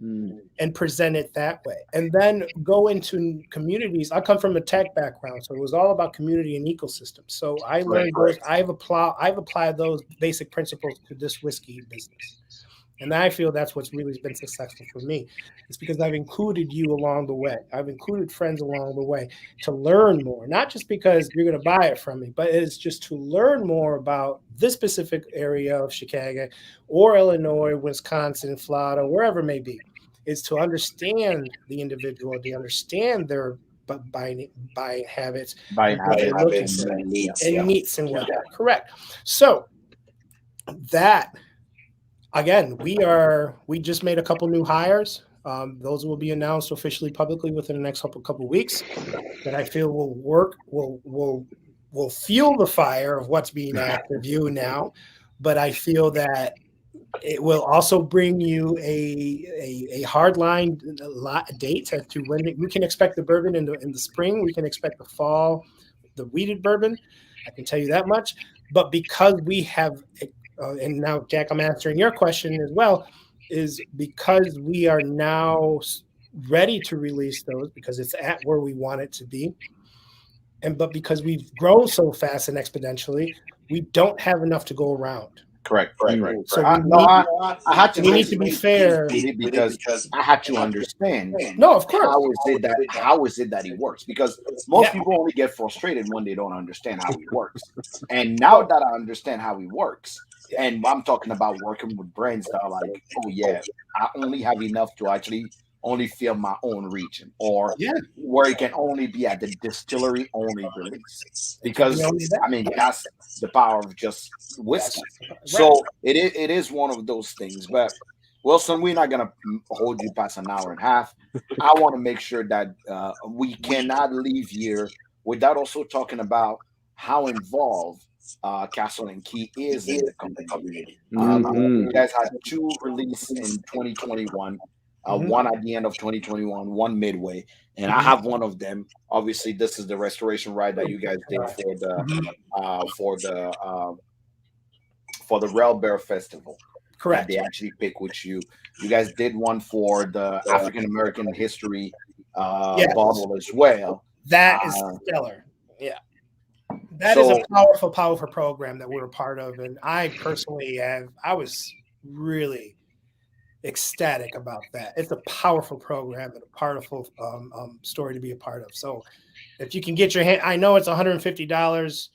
in, and present it that way, and then go into communities. I come from a tech background, so it was all about community and ecosystem. So I learned those. I've applied those basic principles to this whiskey business, and I feel that's what's really been successful for me. It's because I've included you along the way. I've included friends along the way to learn more, not just because you're going to buy it from me, but it's just to learn more about this specific area of Chicago or Illinois, Wisconsin, Florida, wherever it may be, is to understand the individual, to understand their buying habits, and needs and whatnot. Correct. So that, again, we just made a couple new hires. Those will be announced officially publicly within the next couple weeks, that I feel will work, will fuel the fire of what's being asked of you now. But I feel that it will also bring you a hard line date as to when we can expect the bourbon in the spring. We can expect the fall, the wheated bourbon. I can tell you that much. But because we have, and now, Jack, I'm answering your question as well, is because we are now ready to release those, because it's at where we want it to be. But because we've grown so fast and exponentially, we don't have enough to go around. Correct. So I had to. We need to be fair, because I had to understand. No, of course. How is it that it works? Because most people only get frustrated when they don't understand how it works. And now that I understand how it works, and I'm talking about working with brands that are like, oh yeah, I only have enough to actually only fill my own region, or where it can only be at the distillery only release, because I mean that's the power of just whiskey. So it is one of those things. But Wilson, we're not gonna hold you past an hour and a half. I want to make sure that we cannot leave here without also talking about how involved Castle and Key is in the community. You guys had 2 releases in 2021. One at the end of 2021, one midway, and I have one of them. Obviously, this is the restoration ride that you guys did for the Rail Bear Festival. Correct. They actually pick with you. You guys did one for the African American History bottle as well. That is stellar. Yeah. That is a powerful, powerful program that we're a part of. And I personally I was really ecstatic about that. It's a powerful program and a powerful story to be a part of. So if you can get your hand, I know it's $150,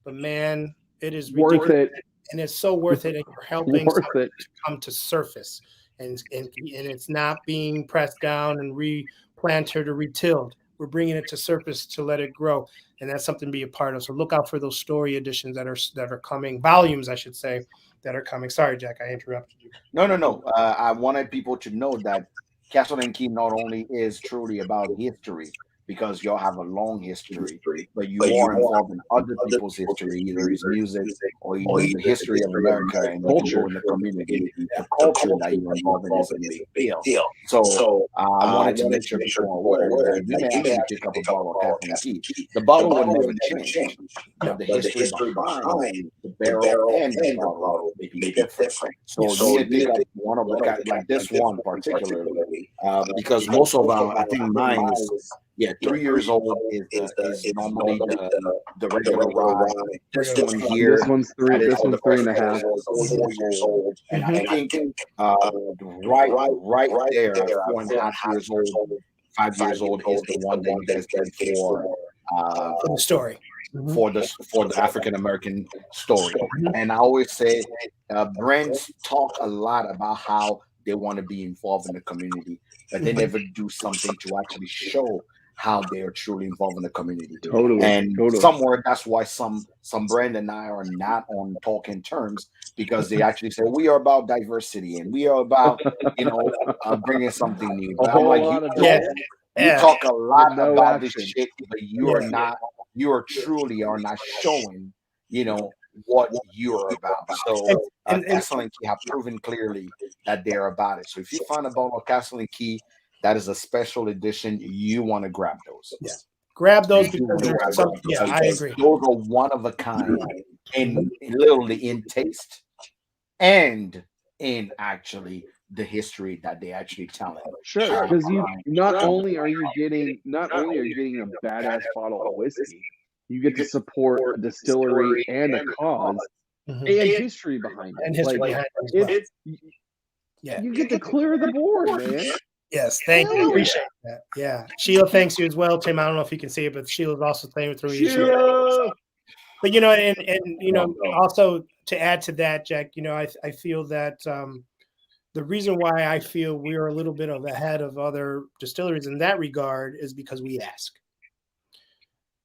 but man, it is worth it. And it's so worth it. And you're helping to come to surface. And it's not being pressed down and replanted or retilled. We're bringing it to surface to let it grow. And that's something to be a part of. So look out for those story editions that are coming, volumes, I should say, that are coming. Sorry, Jack, I interrupted you. No. I wanted people to know that Castle and Key not only is truly about history, because y'all have a long history, but you are involved in other people's history, either it's music or either the history of America and the people in the community. The culture that you're involved in is a big deal. So I wanted to make sure people are aware that you may actually pick up a bottle of Castle and Key. The bottle would never change, but the history behind the barrel and the bottle may be different. So you may pick up one of the like this one particularly, because most of I think mine is 3 years old is normally the regular rye. This one here, This one's three. This one's 3.5. 4 years old, and I think right there, 4.5 years old, 5 years old is the one that you guys get for the story. For the African American story. And I always say brands talk a lot about how they want to be involved in the community, but they never do something to actually show how they are truly involved in the community. Totally. Somewhere that's why some brand and I are not on talking terms, because they actually say we are about diversity and we are about bringing something new. But I'm like, you talk a lot about this shit, but you are not. You are truly are not showing, what you're about. So Castle and Key have proven clearly that they're about it. So if you find a bottle of Castle and Key that is a special edition, you want to grab those. Yeah, grab those because there's something. Yeah, I agree. Those are one of a kind, in literally in taste and in actually the history that they actually tell it. Sure, because you not only are you getting a badass bottle of whiskey, you get to support a distillery and a cause and history behind it. And history behind it. You get to clear the board, man. Yes, thank you. Appreciate that. Yeah. Sheila thanks you as well, Tim. I don't know if you can see it, but Sheila's also saying through you. But and also to add to that, Jack, I feel that the reason why I feel we are a little bit ahead of other distilleries in that regard is because we ask.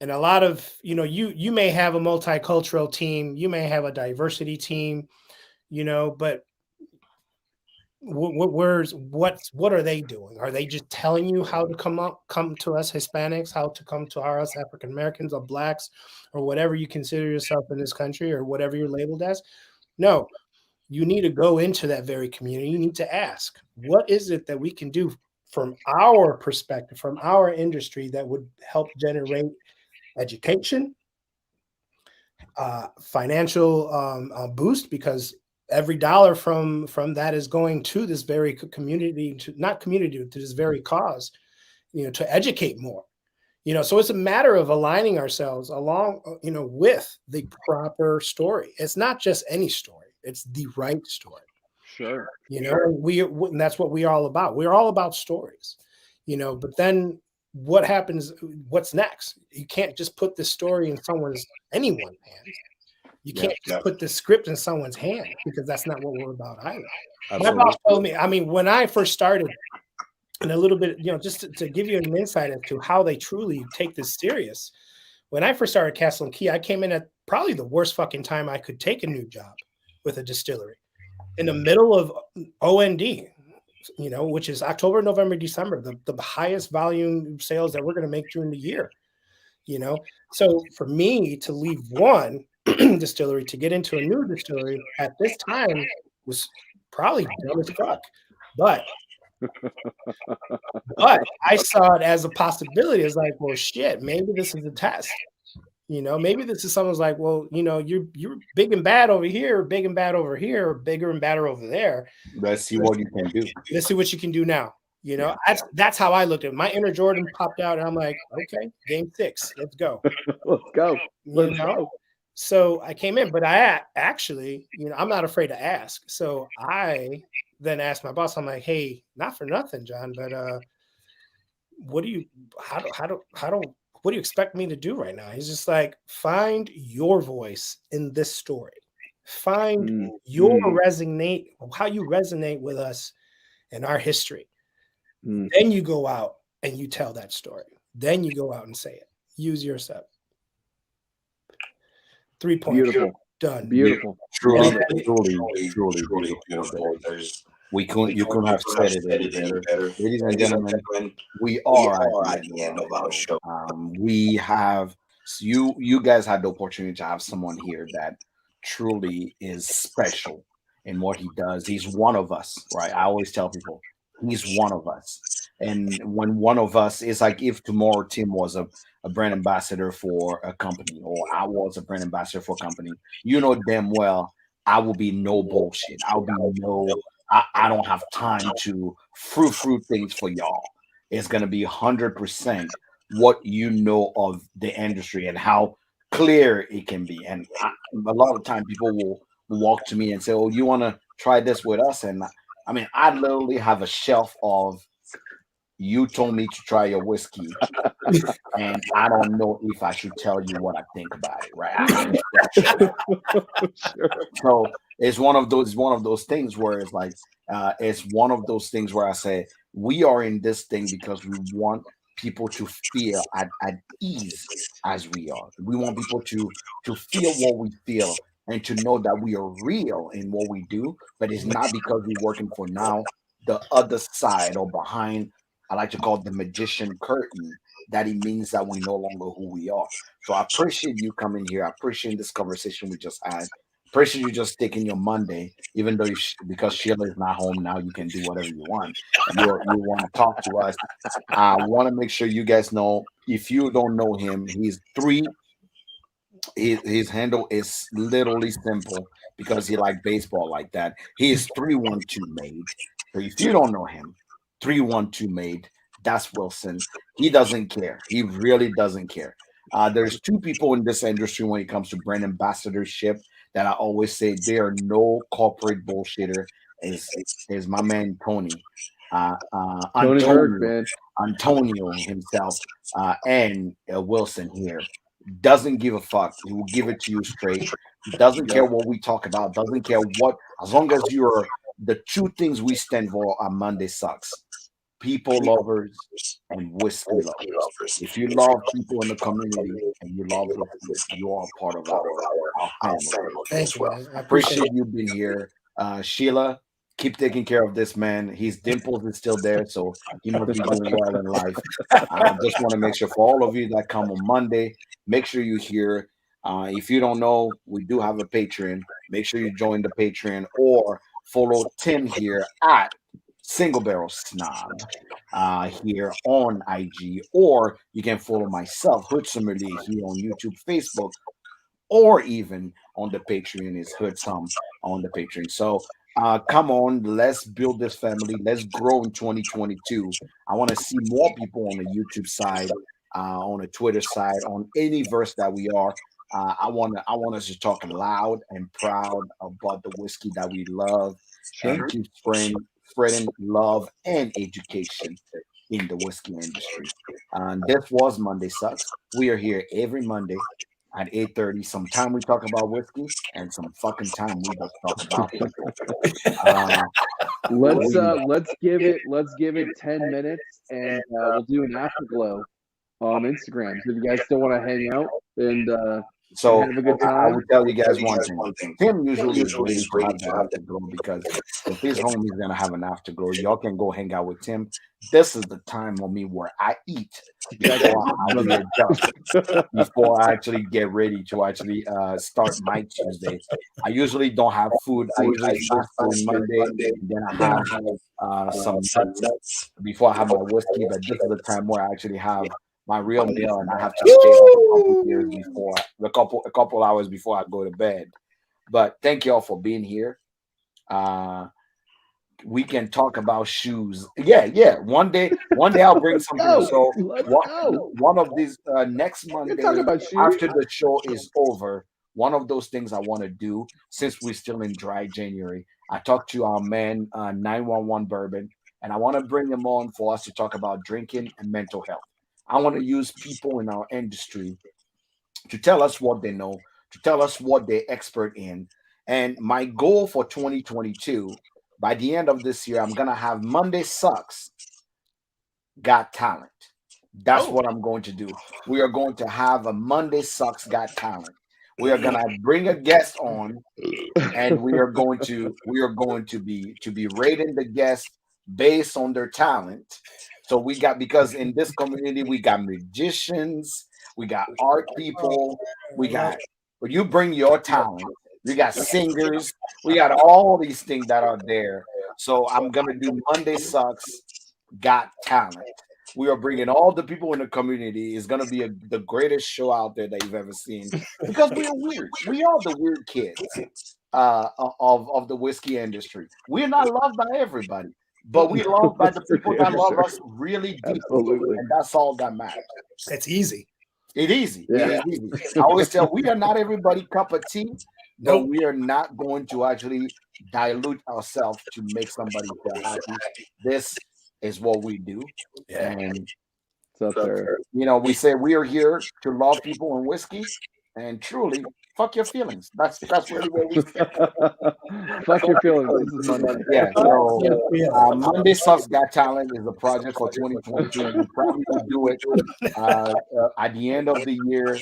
And a lot of, you may have a multicultural team, you may have a diversity team, but what are they doing? Are they just telling you how to come to us Hispanics, how to come to us African Americans or blacks or whatever you consider yourself in this country or whatever you're labeled as? No, you need to go into that very community. You need to ask, what is it that we can do from our perspective, from our industry that would help generate education, financial boost, because every dollar from that is going to this very community, to this very cause, to educate more, so it's a matter of aligning ourselves along, with the proper story. It's not just any story, it's the right story. Sure. And that's what we're all about. We're all about stories, but then what happens? What's next? You can't just put this story in anyone's hands. You can't just put the script in someone's hand, because that's not what we're about either. My boss told me, when I first started, and a little bit, just to give you an insight as to how they truly take this serious. When I first started Castle and Key, I came in at probably the worst fucking time I could take a new job with a distillery, in the middle of OND, which is October, November, December, the highest volume sales that we're going to make during the year. So for me to leave one distillery to get into a new distillery at this time was probably dumb as fuck. But I saw it as a possibility. It's like, well, shit, maybe this is a test. Maybe this is someone's like, well, you're big and bad over here, big and bad over here, bigger and badder over there. Let's see what you can do. Let's see what you can do now. That's how I looked at it. My inner Jordan popped out, and I'm like, okay, game 6, let's go. Let's go. Let's go. So I came in, but I actually, I'm not afraid to ask. So I then asked my boss, I'm like, hey, not for nothing, John, but what do you expect me to do right now? He's just like, find your voice in this story. Find how you resonate with us and our history. Then you go out and you tell that story. Then you go out and say it. Use yourself. 3 points. Beautiful. Done. Beautiful. Truly beautiful. You couldn't have said it any better. Ladies and gentlemen, we are at the end of our show. We have you guys had the opportunity to have someone here that truly is special in what he does. He's one of us, right? I always tell people he's one of us. And when one of us is like if tomorrow Tim was a brand ambassador for a company or I was a brand ambassador for a company, you know damn well I will be no bullshit. I'll be no I don't have time to fruit things for y'all. It's gonna be 100% what you know of the industry and how clear it can be. And a lot of time people will walk to me and say, "Oh, you want to try this with us?" And I mean, I literally have a shelf of you told me to try your whiskey, and I don't know if I should tell you what I think about it, right? Sure. So it's one of those things where it's one of those things where I say we are in this thing because we want people to feel at ease as we are. We want people to feel what we feel and to know that we are real in what we do, but it's not because we're working for now the other side or behind I like to call it the magician curtain that it means that we no longer who we are. So I appreciate you coming here. I appreciate this conversation we just had. Appreciate you just taking your Monday, even though because Sheila is not home now, you can do whatever you want. You want to talk to us. I want to make sure you guys know if you don't know him, he's three. His handle is literally simple because he like baseball like that. He is 312 made. So if you don't know him, 312 made. That's Wilson. He doesn't care. He really doesn't care. There's two people in this industry when it comes to brand ambassadorship that I always say there are no corporate bullshitter. Is my man Tony, Tony Hurd, Antonio, man. Antonio himself, and Wilson here doesn't give a fuck. He will give it to you straight. Doesn't care what we talk about. Doesn't care what. As long as you're the two things we stand for on Monday sucks. People lovers and whiskey lovers. If you love people in the community and you love whiskey, you are part of our family. Thank you, man. I appreciate Appreciate it. you being here, Sheila. Keep taking care of this man. His dimples is still there, so he must be doing well in life. I just want to make sure for all of you that come on Monday, make sure you hear. If you don't know, we do have a Patreon. Make sure you join the Patreon or follow Tim here at Single Barrel Snob here on IG, or you can follow myself, Hood Sommelier, here on YouTube, Facebook, or even on the Patreon is Hood Some on the Patreon. So come on, let's build this family. Let's grow in 2022. I want to see more people on the YouTube side, on the Twitter side, on any verse that we are. I want us to talk loud and proud about the whiskey that we love and keep spreading love and education in the whiskey industry. And this was Monday Sucks. We are here every Monday at 8:30. Sometime we talk about whiskey, and some fucking time we just talk about people. Let's give it 10 minutes and we'll do an afterglow on Instagram. So if you guys still want to hang out and So have a good I time. would tell you guys one thing. Tim usually is ready to have the afterglow because if he's home, he's gonna have an afterglow. Y'all can go hang out with Tim. This is the time on me where I eat before I readjust, before I actually get ready to actually start my Tuesday. I usually don't have food. I usually fast on Monday, and then I have some nuts before I have my whiskey. But this is the time where I actually have my real meal, and I have to stay up a couple years before a couple hours before I go to bed. But thank y'all for being here. We can talk about shoes. Yeah. One day I'll bring something. Go. So Let's go. one of these next We Monday can talk about shoes. after the show is over. One of those things I want to do since we're still in dry January. I talked to our man 911 Bourbon, and I want to bring him on for us to talk about drinking and mental health. I want to use people in our industry to tell us what they know, to tell us what they're expert in. And my goal for 2022, by the end of this year, I'm going to have Monday Sucks Got Talent. That's what I'm going to do. We are going to have a Monday Sucks Got Talent We are gonna bring a guest on, and we are going to be rating the guests based on their talent. So we got, because in this community we got magicians, we got art people, we got, but you bring your talent. We got singers, we got all these things that are there. So I'm gonna do Monday Sucks Got Talent. We are bringing all the people in the community. It's gonna be the greatest show out there that you've ever seen, because we are weird. We are the weird kids of the whiskey industry. We're not loved by everybody, but we loved by the people that love us really deeply, Absolutely. and that's all that matters. It's easy. It's easy. Yeah. It is easy. I always tell, we are not everybody cup of tea, but Nope. we are not going to actually dilute ourselves to make somebody feel happy. This is what we do, and It's up there. we say we are here to love people and whiskey, and truly, fuck your feelings. That's really what we say. Fuck your feelings. This is Monday. Yeah. So Yeah. Monday Sucks Got Talent is a project for 2022. We probably will do it at the end of the year.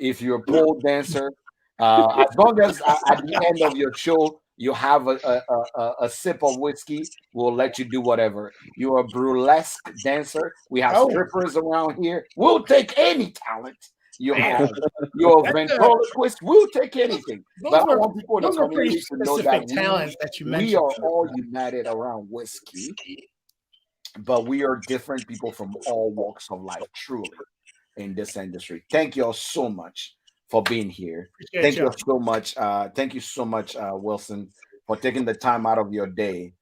If you're a pole dancer, as long as at the end of your show you have a sip of whiskey, we'll let you do whatever. You're a burlesque dancer. We have strippers around here. We'll take any talent you have. You're a ventriloquist. We'll take anything. But I want people in the community to know that talents that you mentioned. we are all united around whiskey, but we are different people from all walks of life, truly, in this industry. Thank you all so much for being here. Thank you so much. Thank you so much, Wilson, for taking the time out of your day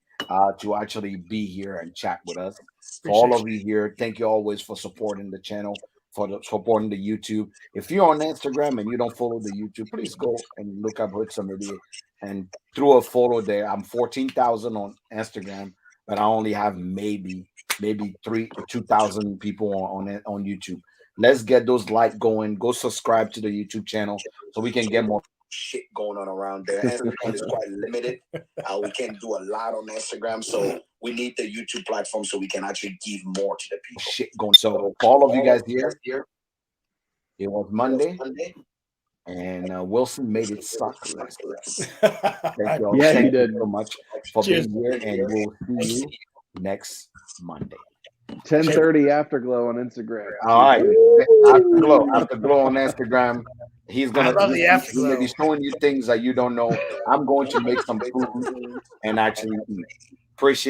to actually be here and chat with us. For all of you here, thank you always for supporting the channel, for supporting the YouTube. If you're on Instagram and you don't follow the YouTube, please go and look up Hood Sommelier and throw a photo there. I'm 14,000 on Instagram, but I only have maybe 2,000 people on YouTube. Let's get those likes going. Go subscribe to the YouTube channel so we can get more shit going on around there. Instagram is quite limited. We can't do a lot on Instagram, so we need the YouTube platform so we can actually give more to the people. Shit going. So for all of you guys here, it was Monday, and Wilson made it suck less. Thank you all. Yeah, Thank he did. you so much for being here, and we'll see you next Monday. 10:30 Afterglow on Instagram. All right, Afterglow on Instagram. He's gonna he may be showing you things that you don't know. I'm going to make some food and actually eat. Appreciate